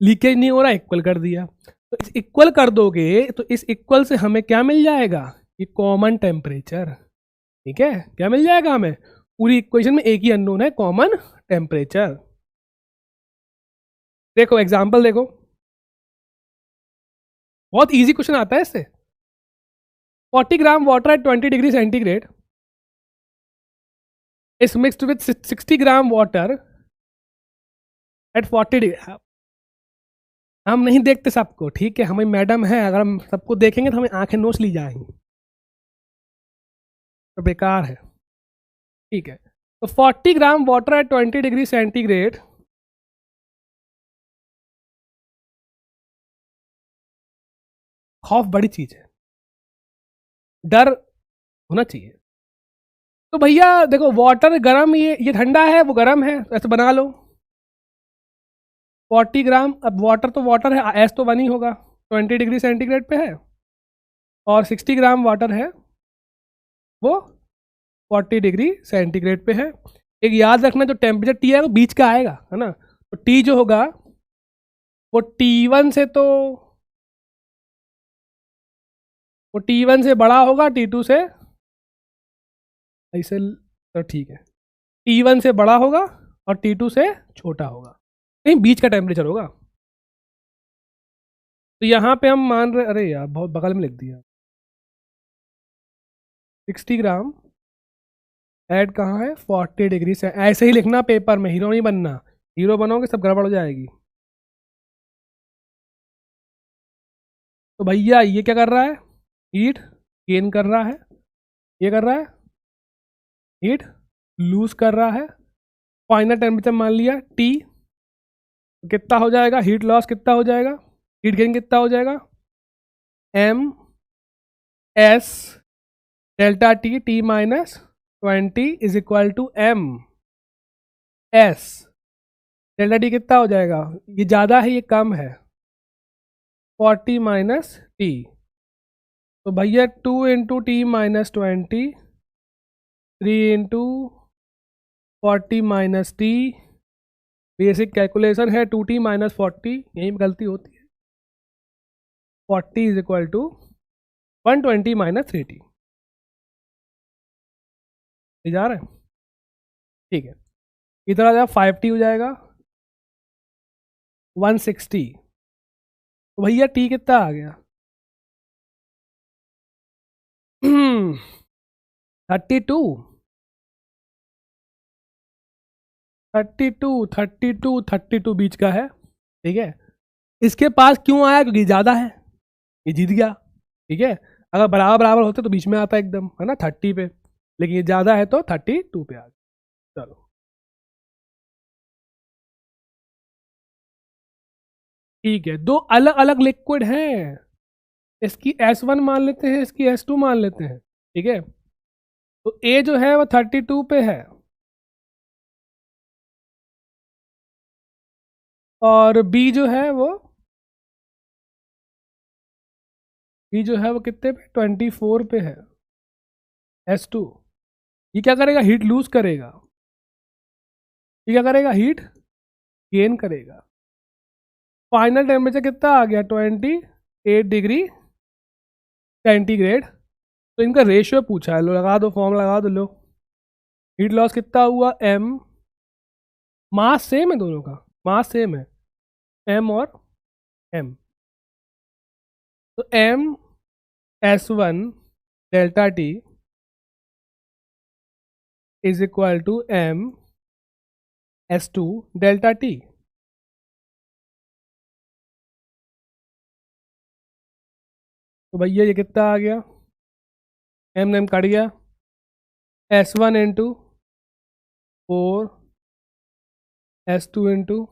लीकेज नहीं हो रहा, इक्वल कर दिया। तो इस इक्वल कर दोगे तो इस इक्वल से हमें क्या मिल जाएगा, ये कॉमन टेम्परेचर। ठीक है, क्या मिल जाएगा हमें, पूरी इक्वेशन में एक ही अननोन है, कॉमन टेम्परेचर। देखो एग्जांपल देखो, बहुत इजी क्वेश्चन आता है इससे। 40 gram water at 20 degree centigrade is mixed with 60 gram water at 40 degree. हम नहीं देखते सबको, ठीक है, हमें मैडम है, अगर हम सबको देखेंगे तो हमें आंखें नोच ली जाएंगी, तो बेकार है। ठीक है, तो 40 gram water at 20 degree centigrade, खौफ बड़ी चीज है, डर होना चाहिए। तो भैया देखो वाटर गर्म, ये ठंडा है वो गर्म है, तो ऐसे बना लो 40 ग्राम। अब वाटर तो वाटर है, एस तो वन ही होगा, 20 डिग्री सेंटीग्रेड पे है, और 60 ग्राम वाटर है वो 40 डिग्री सेंटीग्रेड पे है। एक याद रखना, जो टेम्परेचर टी है वो बीच का आएगा, है ना, तो टी जो होगा वो T1 से, तो वो T1 से बड़ा होगा, T2 से ऐसे, तो ठीक है, T1 से बड़ा होगा और T2 से छोटा होगा, कहीं बीच का टेम्परेचर होगा। तो यहाँ पे हम मान रहे, अरे यार बहुत बगल में लिख दिया, 60 ग्राम ऐड कहाँ है, 40 डिग्री से, ऐसे ही लिखना पेपर में, हीरो नहीं बनना, हीरो बनोगे सब गड़बड़ हो जाएगी। तो भैया ये क्या कर रहा है, हीट गेन कर रहा है, ये कर रहा है हीट लूज कर रहा है, फाइनल टेम्परेचर मान लिया टी, कितना हो जाएगा, हीट लॉस कितना हो जाएगा, हीट गेन कितना हो जाएगा, M S delta T, T minus 20 is equal to M S delta T, कितना हो जाएगा, ये ज़्यादा है ये कम है, 40 माइनस टी। तो भैया 2 into T minus 20, 3 into 40 minus T, basic calculation है 2t माइनस 40, यहीं पर गलती होती है, 40 is equal to 120 minus 3t, जा रहा है। ठीक है, इधर आ जाएगा 5t हो जाएगा 160, तो भैया t कितना आ गया 32, 32 बीच का है। ठीक है, इसके पास क्यों आया, क्योंकि ज़्यादा है, ये जीत गया। ठीक है, अगर बराबर बराबर होते तो बीच में आता एकदम, है ना, 30 पे, लेकिन ये ज़्यादा है तो 32 पे आ गया। चलो ठीक है, दो अलग अलग लिक्विड हैं, इसकी S1 मान लेते हैं, इसकी S2 मान लेते हैं। ठीक है, तो A जो है वो 32 पे है, और B जो है वो कितने पे, 24 पे है, S2। ये क्या करेगा, हीट लूज करेगा, ये क्या करेगा, हीट गेन करेगा। फाइनल टेम्परेचर कितना आ गया 28 डिग्री सेंटीग्रेड। तो इनका रेशियो पूछा है, लो लगा दो, फॉर्म लगा दो लो। हीट लॉस कितना हुआ m, मास सेम है दोनों का, मास सेम है m और m। तो m S1 delta T is equal to m S2 delta T। तो भैया ये कितना आ गया, m ने m कट गया, S1 इंटू 4 S2 इंटू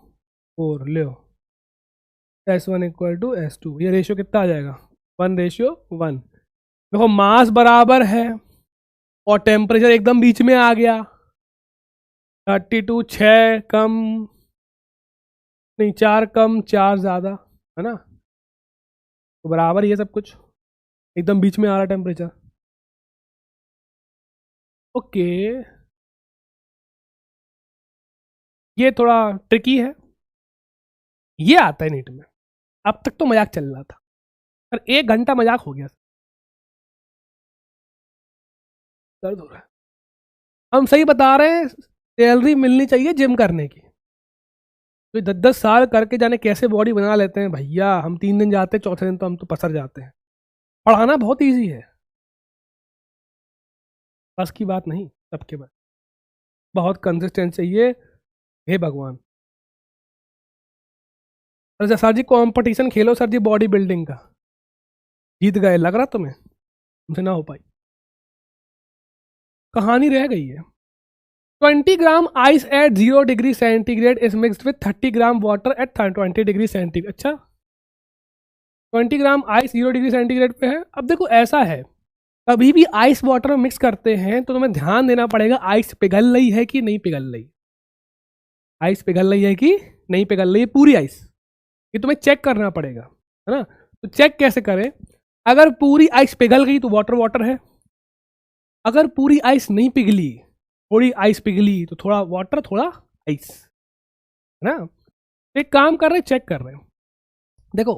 4 लो, S1 इक्वल टू S2। ये रेशियो कितना आ जाएगा 1:1। देखो मास बराबर है और टेम्परेचर एकदम बीच में आ गया, 32 6 कम नहीं 4 कम 4 ज़्यादा, है ना, तो बराबर ये सब कुछ एकदम बीच में आ रहा टेम्परेचर। ओके, ये थोड़ा ट्रिकी है, ये आता है नीट में। अब तक तो मजाक चल रहा था, पर 1 घंटा मजाक हो गया, दर्द हो रहा है। हम सही बता रहे हैं, सैलरी मिलनी चाहिए जिम करने की। तो 10-10 साल करके जाने कैसे बॉडी बना लेते हैं भैया। हम 3 दिन जाते हैं, चौथे दिन तो हम तो पसर जाते हैं। पढ़ाना बहुत ईजी है, बस की बात नहीं, सबके बाद बहुत कंसिस्टेंट चाहिए। हे भगवान, अच्छा सर जी कंपटीशन खेलो सर जी बॉडी बिल्डिंग का, जीत गए लग रहा तुम्हें, तुमसे ना हो पाई, कहानी रह गई है। 20 gram ice eight 0 degree centigrade is mixed with 30 gram water at 20 degree centigrade. अच्छा 20 ग्राम आइस 0 डिग्री सेंटीग्रेड पे है। अब देखो ऐसा है, कभी भी आइस वाटर में मिक्स करते हैं तो तुम्हें ध्यान देना पड़ेगा आइस पिघल रही है कि नहीं पिघल रही, आइस पिघल रही है कि नहीं पिघल रही है, पूरी आइस, ये तुम्हें चेक करना पड़ेगा, है ना। तो चेक कैसे करें, अगर पूरी आइस पिघल गई तो वाटर वाटर है, अगर पूरी आइस नहीं पिघली, थोड़ी आइस पिघली, तो थोड़ा वाटर थोड़ा आइस, है ना। एक काम कर रहे हैं, चेक कर रहे हैं। देखो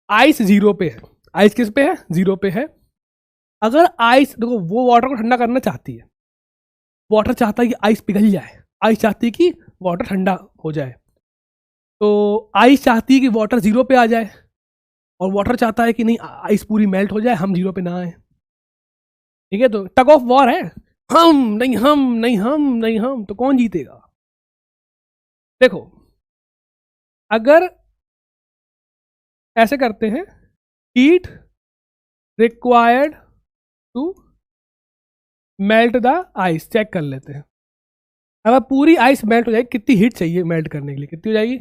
आइस 0 पे है, आइस किस पे है 0 पे है। अगर आइस देखो वो वाटर को ठंडा करना चाहती है, वाटर चाहता है कि आइस पिघल जाए, आइस चाहती है कि वाटर ठंडा हो जाए। तो आइस चाहती है कि वाटर 0 पे आ जाए, और वाटर चाहता है कि नहीं आइस पूरी मेल्ट हो जाए, हम 0 पे ना आए। ठीक है, तो टग ऑफ वॉर है, हम नहीं हम नहीं हम नहीं हम, तो कौन जीतेगा। देखो अगर ऐसे करते हैं, heat required to melt the ice, check कर लेते हैं। अगर पूरी आइस मेल्ट हो जाएगी, कितनी हीट चाहिए मेल्ट करने के लिए, कितनी हो जाएगी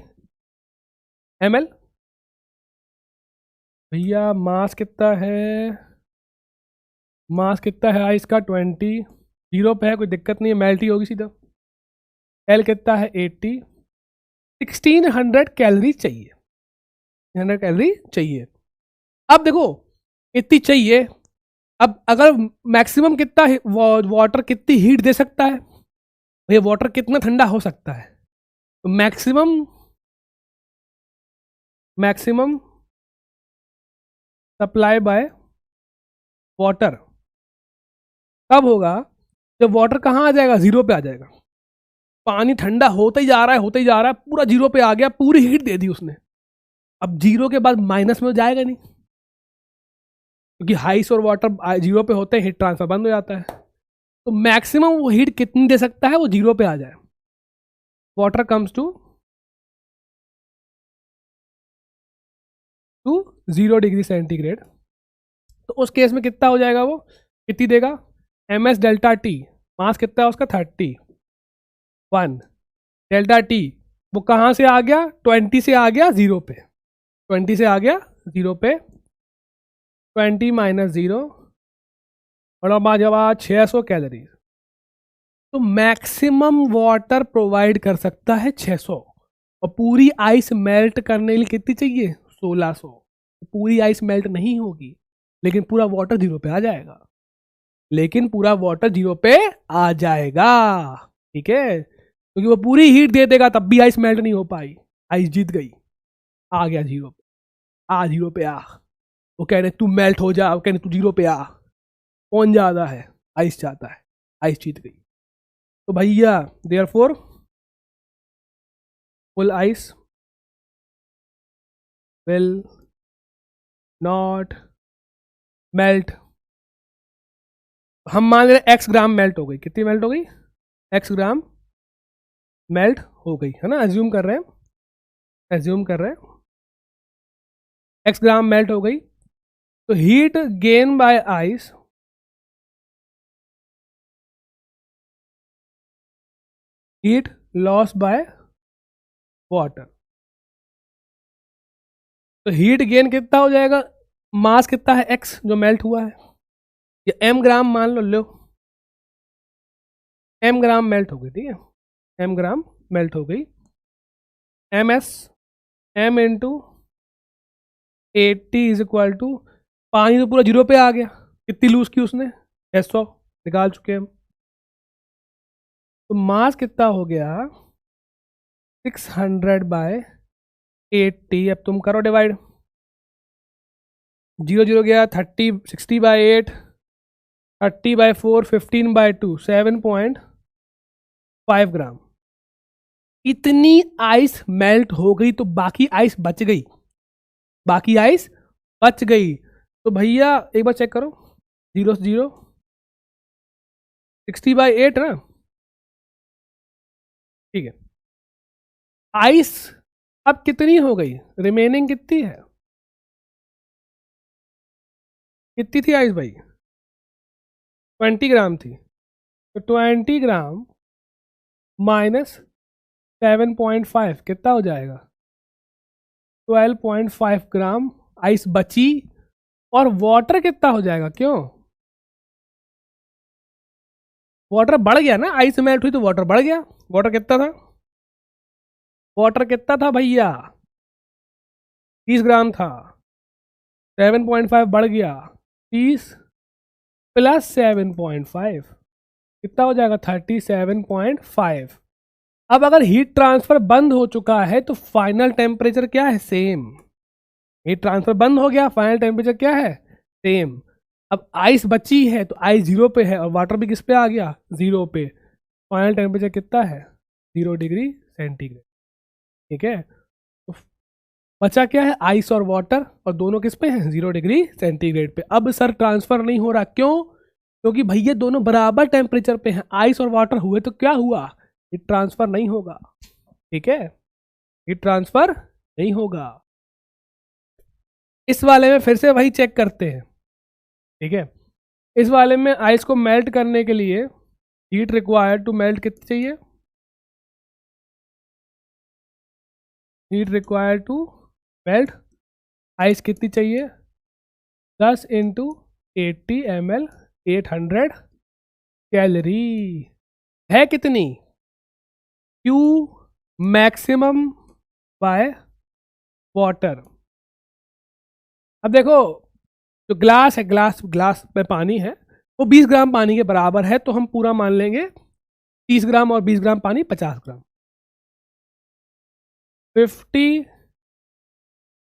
ml। भैया मास कितना है, मास कितना है आइस का 20, 0 पे है, कोई दिक्कत नहीं है, मेल्ट ही होगी सीधा। एल कितना है 80, 1600 कैलोरी चाहिए, 100 कैलोरी चाहिए। अब देखो इतनी चाहिए, अब अगर मैक्सिमम कितना वाटर कितनी हीट दे सकता है, ये वाटर कितना ठंडा हो सकता है, तो मैक्सिमम सप्लाई बाय वाटर कब होगा, जब वाटर कहाँ आ जाएगा 0 पे आ जाएगा। पानी ठंडा होता ही जा रहा है, होता ही जा रहा है, पूरा 0 पे आ गया, पूरी हीट दे दी उसने। अब 0 के बाद माइनस में जाएगा नहीं, क्योंकि आइस और वाटर 0 पे होते हैं, हीट ट्रांसफर बंद हो जाता है। तो मैक्सिमम वो हीट कितनी दे सकता है, वो 0 पे आ जाए। Water comes to 0 degree centigrade, तो उस केस में कितना हो जाएगा, वो कितनी देगा, ms डेल्टा टी, मास कितना है उसका 31 डेल्टा टी, वो कहाँ से आ गया 20 से आ गया 0 पे, 20 से आ गया 0 पे, 20 माइनस 0 और अब जब 600 कैलोरीज। तो मैक्सिमम वाटर प्रोवाइड कर सकता है 600, और पूरी आइस मेल्ट करने के लिए कितनी चाहिए 1600। पूरी आइस मेल्ट नहीं होगी, लेकिन पूरा वाटर 0 पे आ जाएगा, लेकिन पूरा वाटर 0 पे आ जाएगा, ठीक है। क्योंकि वो पूरी हीट दे देगा तब भी आइस मेल्ट नहीं हो पाई, आइस जीत गई, आ गया जीरो पे, आ जीरो पे आ। वो कह रहे तू मेल्ट हो जा, वो कह रहे तू जीरो पे आ, कौन ज्यादा है, आइस चाहता है, आइस जीत गई। तो भैया therefore full ice will not melt. हम मान रहे एक्स ग्राम मेल्ट हो गई, कितनी मेल्ट हो गई, एक्स ग्राम मेल्ट हो गई है ना, एज्यूम कर रहे हैं, एज्यूम कर रहे हैं एक्स ग्राम मेल्ट हो गई। तो heat gain by ice heat loss by water. तो हीट गेन कितना हो जाएगा, मास कितना है एक्स जो मेल्ट हुआ है, ये एम ग्राम मान लो, एम ग्राम मेल्ट हो गई, ठीक है, एम ग्राम मेल्ट हो गई, M S M into 80 is equal to, पानी तो पूरा जीरो पे आ गया, कितनी लूज की उसने 600 निकाल चुके हैं हम। तो मास कितना हो गया 600/80, अब तुम करो डिवाइड, जीरो जीरो गया 30, 60/8, 30/4, 15/2, 7.5 ग्राम। इतनी आइस मेल्ट हो गई तो बाकी आइस बच गई, बाकी आइस बच गई। तो भैया एक बार चेक करो, जीरो से जीरो 60/8 ना, ठीक है। आइस अब कितनी हो गई, रिमेनिंग कितनी है, कितनी थी आइस भाई, 20 ग्राम थी। तो 20 ग्राम माइनस 7.5 कितना हो जाएगा, 12.5 ग्राम आइस बची। और वाटर कितना हो जाएगा, क्यों, वाटर बढ़ गया ना, आइस मेल्ट हुई तो वाटर बढ़ गया। वाटर कितना था, वाटर कितना था भैया 30 ग्राम था, 7.5 बढ़ गया, 30 प्लस 7.5 कितना हो जाएगा 37.5। अब अगर हीट ट्रांसफर बंद हो चुका है तो फाइनल टेम्परेचर क्या है, सेम। हीट ट्रांसफर बंद हो गया, फाइनल टेम्परेचर क्या है, सेम। अब आइस बची है तो आइस जीरो पे है और वाटर भी किस पे आ गया, जीरो पे। फाइनल टेम्परेचर कितना है, 0 डिग्री सेंटीग्रेड, ठीक है। तो बचा क्या है, आइस और वाटर, और दोनों किस पे हैं, 0 डिग्री सेंटीग्रेड पे। अब सर ट्रांसफर नहीं हो रहा, क्यों, क्योंकि भैया दोनों बराबर टेम्परेचर पे हैं, आइस और वाटर हुए तो क्या हुआ, हीट ट्रांसफर नहीं होगा, ठीक है, हीट ट्रांसफर नहीं होगा। इस वाले में फिर से वही चेक करते हैं, ठीक है। इस वाले में आइस को मेल्ट करने के लिए हीट रिक्वायर्ड टू मेल्ट कितनी चाहिए, heat required to melt ice कितनी चाहिए, 10 इंटू 80 ml 800 कैलोरी है कितनी, Q मैक्सिमम बाय वाटर। अब देखो जो ग्लास है, ग्लास ग्लास में पानी है वो 20 ग्राम पानी के बराबर है, तो हम पूरा मान लेंगे 30 ग्राम और 20 ग्राम पानी 50 ग्राम, 50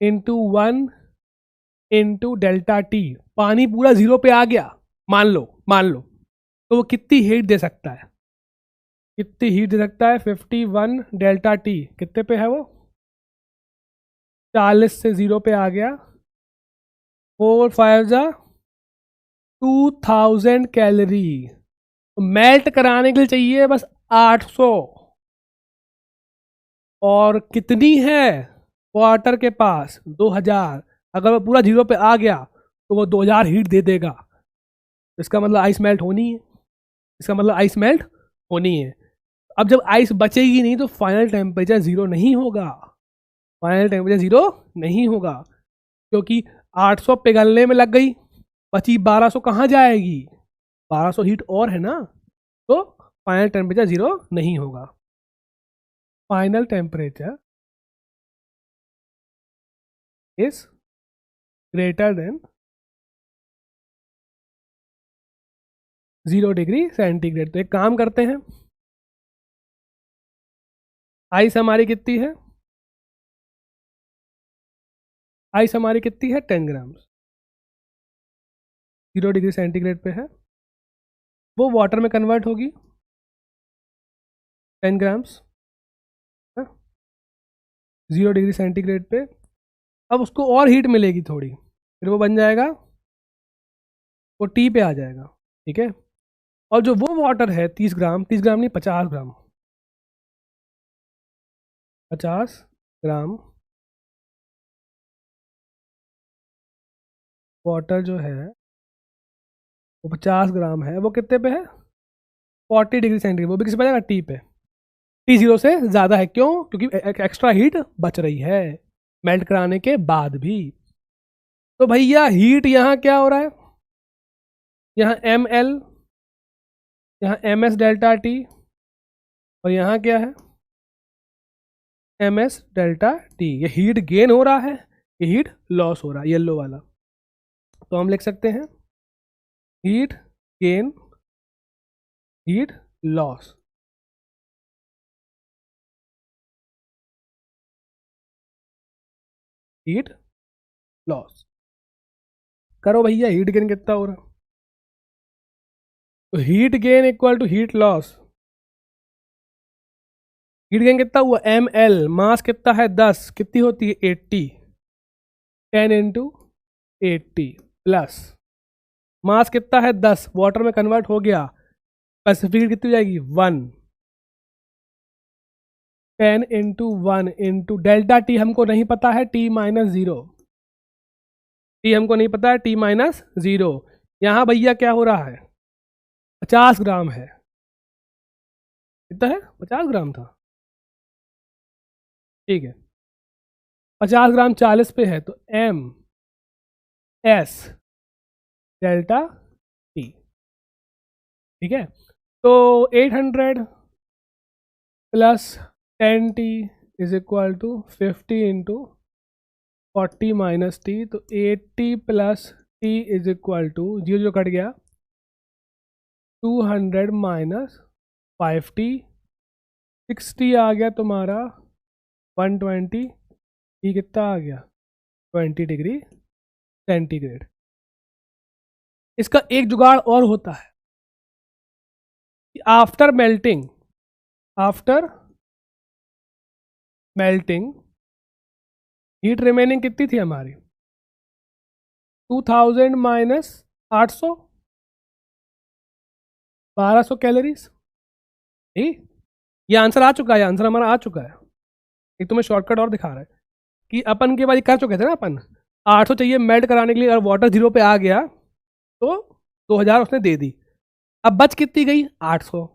इंटू 1 इंटू डेल्टा टी। पानी पूरा जीरो पे आ गया, मान लो, मान लो, तो वो कितनी हीट दे सकता है, कितनी हीट दे सकता है, 51 डेल्टा टी कितने पे है वो, 40 से जीरो पे आ गया, 4 5 जा 2000 कैलोरी। तो मेल्ट कराने के लिए चाहिए बस 800, और कितनी है वाटर के पास 2000। अगर वो पूरा जीरो पे आ गया तो वो 2000 हीट दे देगा, इसका मतलब आइस मेल्ट होनी है, इसका मतलब आइस मेल्ट होनी है। अब जब आइस बचेगी नहीं तो फाइनल टेम्परेचर जीरो नहीं होगा, फाइनल टेम्परेचर जीरो नहीं होगा, क्योंकि 800 पिघलने में लग गई, बची 1200 कहाँ जाएगी, 1200 हीट और है ना, तो फाइनल टेम्परेचर जीरो नहीं होगा। Final temperature is greater than 0 degree centigrade. तो एक काम करते हैं, आइस हमारी कितनी है, आइस हमारी कितनी है 10 ग्राम, 0 डिग्री सेंटीग्रेड पे है, वो वाटर में कन्वर्ट होगी 10 ग्राम्स 0 डिग्री सेंटीग्रेड पे। अब उसको और हीट मिलेगी थोड़ी, फिर वो बन जाएगा, वो टी पे आ जाएगा, ठीक है। और जो वो वाटर है 30 ग्राम, 30 ग्राम नहीं 50 ग्राम, 50 ग्राम वाटर जो है वो 50 ग्राम है, वो कितने पे है 40 डिग्री सेंटीग्रेड, वो भी किस पे जाएगा टी पे, टी जीरो से ज़्यादा है, क्यों, क्योंकि एक्स्ट्रा हीट बच रही है मेल्ट कराने के बाद भी। तो भैया हीट यहाँ क्या हो रहा है, यहाँ एम एल, यहाँ एम एस डेल्टा टी, और यहाँ क्या है एम एस डेल्टा टी। ये हीट गेन हो रहा है, ये हीट लॉस हो रहा है, येलो वाला। तो हम लिख सकते हैं heat gain, heat loss. Heat loss करो भैया, हीट गेन कितना हो रहा है, तो heat gain equal to heat loss. Heat gain कितना हुआ एम एल, मास कितना है 10, कितनी होती है 80, 10 इंटू 80 प्लस मास कितना है 10, वाटर में कन्वर्ट हो गया, स्पेसिफिक हीट कितनी हो जाएगी 1, 10 इंटू 1 इंटू डेल्टा टी हमको नहीं पता है, टी माइनस 0, टी हमको नहीं पता है, टी माइनस 0। यहाँ भैया क्या हो रहा है 50 ग्राम है, कितना है 50 ग्राम था, ठीक है 50 ग्राम 40 पे है, तो एम एस डेल्टा टी, ठीक है। तो 800 plus 10 T is equal to 50 into 40 minus T, तो 80 plus T is equal to, zero जो कट गया 200 माइनस 50, 60 आ गया तुम्हारा 120, टी कितना आ गया 20 डिग्री सेंटीग्रेड। इसका एक जुगाड़ और होता है कि आफ्टर मेल्टिंग हीट रिमेनिंग कितनी थी हमारी 2000 माइनस 800, 1200 कैलोरीज। ये आंसर आ चुका है, आंसर हमारा आ चुका है। एक तुम्हें शॉर्टकट और दिखा रहा है कि अपन के बाद कर चुके थे ना अपन, 800 चाहिए मेल्ट कराने के लिए, अगर वाटर 0 पे आ गया तो 2000 उसने दे दी, अब बच कितनी गई 800,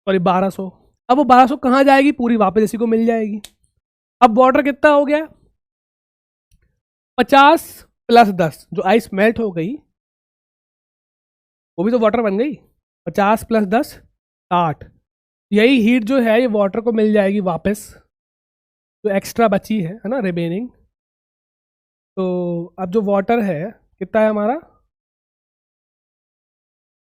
सॉरी 1200। अब वो 1200 कहाँ जाएगी, पूरी वापस इसी को मिल जाएगी। अब वाटर कितना हो गया 50 प्लस 10, जो आइस मेल्ट हो गई वो भी तो वाटर बन गई, 50 प्लस 10 60, यही हीट जो है ये वाटर को मिल जाएगी वापस, जो एक्स्ट्रा बची है ना रिमेनिंग। तो अब जो वाटर है कितना है हमारा,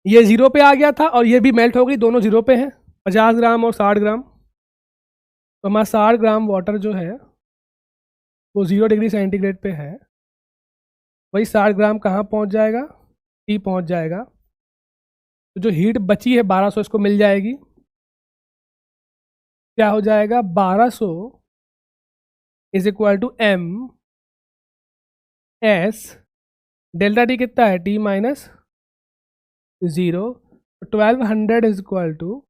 ये 0 पे आ गया था और ये भी मेल्ट हो गई, दोनों 0 पे हैं, 50 ग्राम और 60 ग्राम। तो हमारा 60 ग्राम वाटर जो है वो 0 डिग्री सेंटीग्रेड पे है, वही 60 ग्राम कहाँ पहुँच जाएगा, टी पहुँच जाएगा। तो जो हीट बची है 1200 इसको मिल जाएगी, क्या हो जाएगा 1200 is equal to M S delta T कितना है T minus 0, 1200 is equal to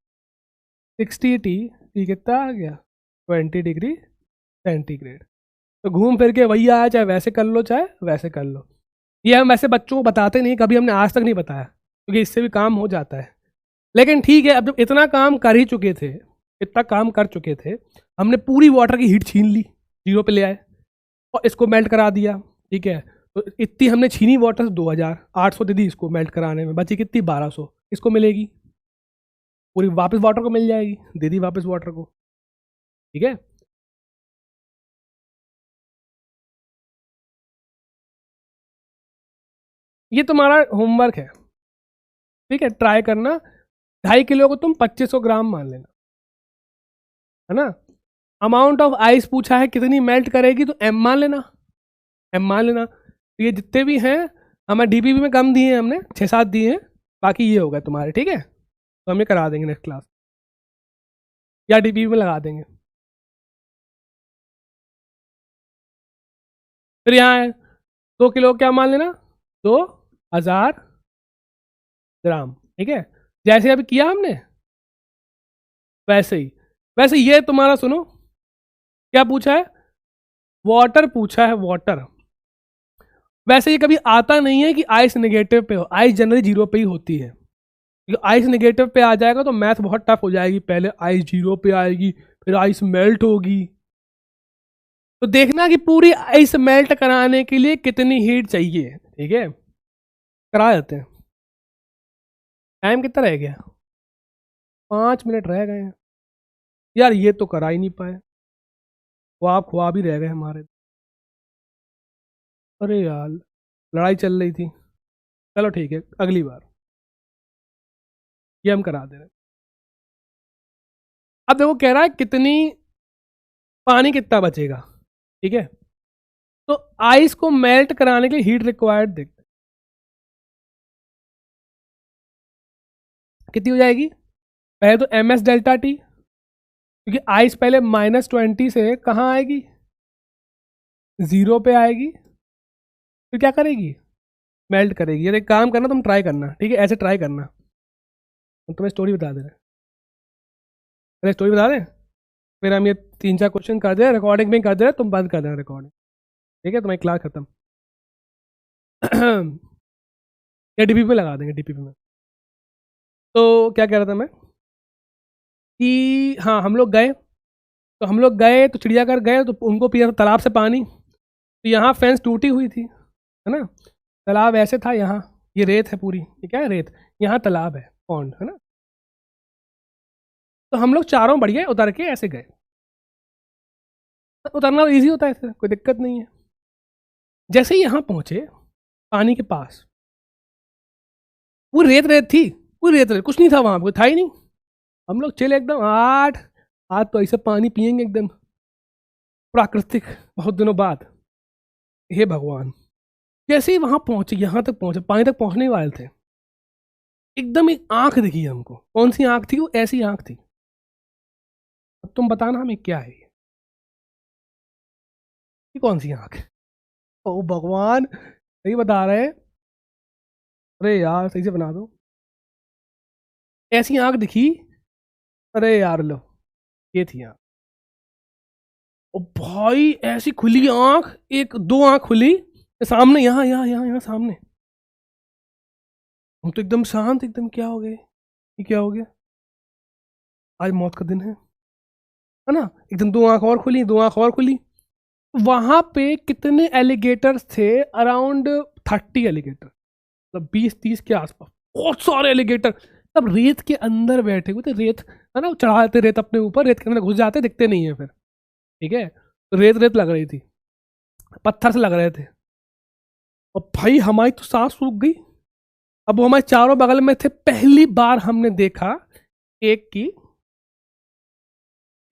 60 T, T कितना आ गया 20 डिग्री सेंटीग्रेड। तो घूम फिर के वही आया, चाहे वैसे कर लो चाहे वैसे कर लो। ये हम वैसे बच्चों को बताते नहीं, कभी हमने आज तक नहीं बताया, क्योंकि इससे भी काम हो जाता है। लेकिन ठीक है, अब जब इतना काम कर ही चुके थे, इतना काम कर चुके थे, हमने पूरी वाटर की हीट छीन ली, 0 पे ले आए और इसको मेल्ट करा दिया, ठीक है। तो इतनी हमने छीनी वाटर 2800 दे दी इसको मेल्ट कराने में, बची कितनी 1200, इसको मिलेगी पूरी वापस, वाटर को मिल जाएगी, दे दी वापस वाटर को, ठीक है। ये तुम्हारा होमवर्क है, ठीक है, ट्राई करना। 2.5 किलो को तुम 2500 ग्राम मान लेना, है ना। अमाउंट ऑफ आइस पूछा है कितनी मेल्ट करेगी, तो एम मान लेना, एम मान लेना। तो ये जितने भी हैं हमें डीपीपी में कम दिए हैं, हमने 6-7 दिए हैं, बाकी ये होगा तुम्हारे, ठीक है। तो हम ये करा देंगे नेक्स्ट क्लास, या डीपीपी में लगा देंगे। फिर यहाँ है 2 किलो, क्या मान लेना, 2000 ग्राम, ठीक है। जैसे अभी किया हमने वैसे ही। वैसे ये तुम्हारा सुनो, क्या पूछा है, वाटर पूछा है, वाटर। वैसे ये कभी आता नहीं है कि आइस नेगेटिव पे हो, आइस जनरली 0 पे ही होती है। आइस नेगेटिव पे आ जाएगा तो मैथ बहुत टफ हो जाएगी, पहले आइस 0 पे आएगी, फिर आइस मेल्ट होगी। तो देखना कि पूरी आइस मेल्ट कराने के लिए कितनी हीट चाहिए, ठीक है। करा देते हैं। टाइम कितना रह गया, 5 मिनट रह गए हैं यार, ये तो करा ही नहीं पाए, ख्वाब ही रह गए हमारे। अरे यार लड़ाई चल रही थी, चलो ठीक है, अगली बार ये हम करा दे रहे हैं। अब देखो कह रहा है कितनी, पानी कितना बचेगा, ठीक है। तो आइस को मेल्ट कराने के लिए हीट रिक्वायर्ड देखते हैं कितनी हो जाएगी। पहले तो एम एस डेल्टा टी, क्योंकि आइस पहले -20 से कहाँ आएगी, 0 पे आएगी, फिर क्या करेगी, मेल्ट करेगी। ये एक काम करना, तुम ट्राई करना, ठीक है, ऐसे ट्राई करना। तुम्हें स्टोरी बता दे रहे, पहले स्टोरी बता दें, फिर हम ये 3-4 क्वेश्चन कर दे, रिकॉर्डिंग में कर दे, तुम बंद कर देना रिकॉर्डिंग, ठीक है, तुम्हारी क्लास खत्म। या डीपी पे लगा देंगे, डीपी में। तो क्या कह रहा था मैं कि हाँ हम लोग गए, तो हम लोग गए तो चिड़ियाघर गए, तो उनको पिया था तालाब से पानी। तो यहाँ फेंस टूटी हुई थी, है ना, तालाब ऐसे था, यहाँ ये रेत है पूरी, ये क्या है, रेत, यहाँ तालाब है, पॉन्ड है ना। तो हम लोग चारों बढ़िया उतर के ऐसे गए, उतरना तो ईजी होता है, ऐसे कोई दिक्कत नहीं है। जैसे ही यहाँ पहुंचे पानी के पास, वो रेत रेत थी, पूरी रेत रेत, कुछ नहीं था वहां, कोई था ही नहीं। हम लोग चले एकदम, आज तो ऐसे पानी पियेंगे एकदम प्राकृतिक, बहुत दिनों बाद। हे भगवान, जैसे ही वहां पहुंचे, यहाँ तक पहुंचे, पानी तक पहुंचने वाले थे, एकदम एक आंख दिखी हमको। कौन सी आंख थी वो, ऐसी आंख थी। अब तुम बताना हमें क्या है ये कौन सी आंख है। ओ भगवान, सही बता रहे हैं, अरे यार सही से बना दो। ऐसी आंख दिखी, अरे यार लो, ये थी आंख। ओ भाई ऐसी खुली आंख, एक दो आंख खुली सामने, यहाँ यहाँ यहाँ यहाँ सामने। हम तो एकदम शांत, एकदम क्या हो गए, ये क्या हो गया, आज मौत का दिन है ना। एकदम दो आंख और खुली, दो आंख और खुली। वहां पे कितने एलिगेटर्स थे, अराउंड 30 एलिगेटर, मतलब 20-30 के आसपास, बहुत सारे एलिगेटर। सब रेत के अंदर बैठे हुए थे, रेत है ना, चढ़ाते रेत अपने ऊपर, रेत के अंदर घुस जाते, दिखते नहीं है फिर, ठीक है। तो रेत रेत लग रही थी, पत्थर से लग रहे थे। और भाई हमारी तो सांस सूख गई। अब वो हमारे चारों बगल में थे, पहली बार हमने देखा एक की,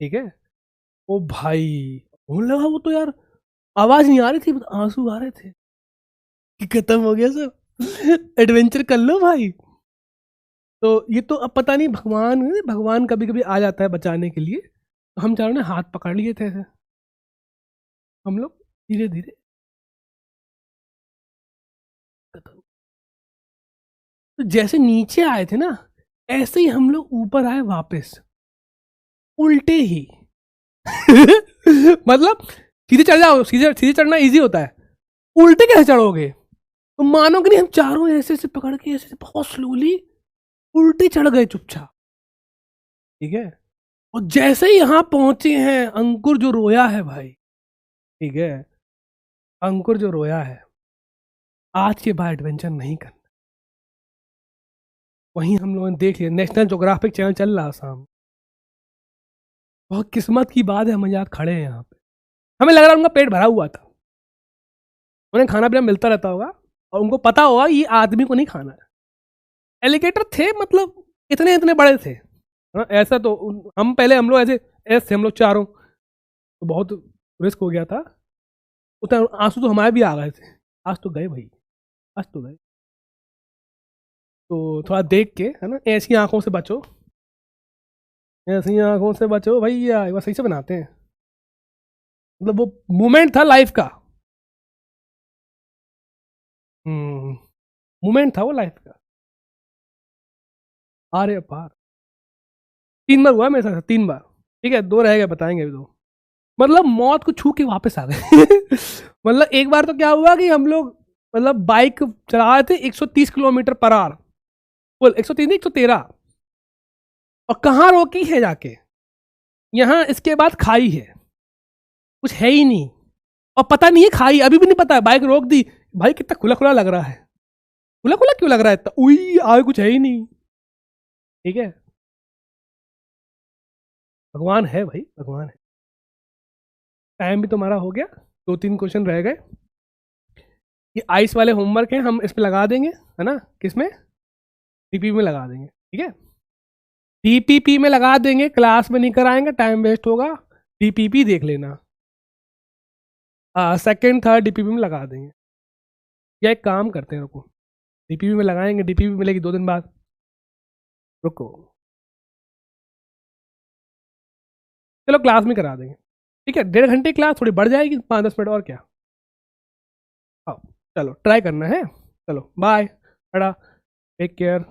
ठीक है। ओ भाई होने लगा वो तो यार, आवाज नहीं आ रही थी, आंसू आ रहे थे कि खत्म हो गया सब, एडवेंचर कर लो भाई। तो ये तो अब पता नहीं, भगवान भगवान कभी कभी आ जाता है बचाने के लिए। तो हम चारों ने हाथ पकड़ लिए थे ऐसे, हम लोग धीरे धीरे, तो जैसे नीचे आए थे ना, ऐसे ही हम लोग ऊपर आए वापस, उल्टे ही। मतलब सीधे चढ़ जाओ, सीधे सीधे चढ़ना इजी होता है, उल्टे कैसे चढ़ोगे। तो मानो कि नहीं, हम चारों ऐसे ऐसे पकड़ के ऐसे बहुत स्लोली उल्टे चढ़ गए चुपचाप, ठीक है। और जैसे ही यहां पहुंचे हैं, अंकुर जो रोया है भाई, ठीक है, अंकुर जो रोया है, आज के बाद एडवेंचर नहीं करना। वहीं हम लोगों ने देख लिया, नेशनल ज्योग्राफिक चैनल चल रहा सामने। बहुत किस्मत की बात है हम आज खड़े हैं यहाँ पे। हमें लग रहा है उनका पेट भरा हुआ था, उन्हें खाना पीना मिलता रहता होगा, और उनको पता होगा ये आदमी को नहीं खाना है। एलिगेटर थे, मतलब इतने इतने बड़े थे, हाँ, ऐसा तो हम पहले हम लोग ऐसे ऐसे हम लोग चारों, तो बहुत रिस्क हो गया था। उतना आंसू तो हमारे भी आ गए थे। आज तो गए भाई, आज तो गए। तो थोड़ा देख के, है ना, ऐसी आंखों से बचो, ऐसी आंखों से बचो भैया। एक बार सही से बनाते हैं, मतलब वो मोमेंट था लाइफ का। मोमेंट था वो लाइफ का। अरे पार 3 बार हुआ मेरे साथ, 3 बार। ठीक है, 2 रह गए, बताएंगे अभी 2। मतलब मौत को छू के वापस आ गए। मतलब एक बार तो क्या हुआ कि हम लोग, मतलब बाइक चला रहे थे 130 किलोमीटर पर आवर। बोल 130 नहीं, 113। और कहाँ रोकी है जाके, यहाँ इसके बाद खाई है, कुछ है ही नहीं। और पता नहीं है खाई, अभी भी नहीं पता है। बाइक रोक दी, भाई कितना खुला खुला लग रहा है। खुला खुला क्यों लग रहा है इतना, उई आगे कुछ है ही नहीं। ठीक है, भगवान है भाई, भगवान है। टाइम भी तुम्हारा हो गया, 2-3 क्वेश्चन रह गए। ये आइस वाले होमवर्क हैं, हम इस पे लगा देंगे, है ना, किसमें, टीपी में लगा देंगे। ठीक है, टीपीपी में लगा देंगे, क्लास में नहीं कराएंगे, टाइम वेस्ट होगा। टीपीपी देख लेना, सेकंड थर्ड डीपीपी में लगा देंगे। या एक काम करते हैं, रुको, डीपीपी में लगाएंगे, डीपीपी मिलेगी 2 दिन बाद। रुको, चलो क्लास में करा देंगे। ठीक है, 1.5 घंटे क्लास थोड़ी बढ़ जाएगी, 5-10 मिनट और क्या। हाँ, चलो ट्राई करना है। चलो बाय, टेक केयर।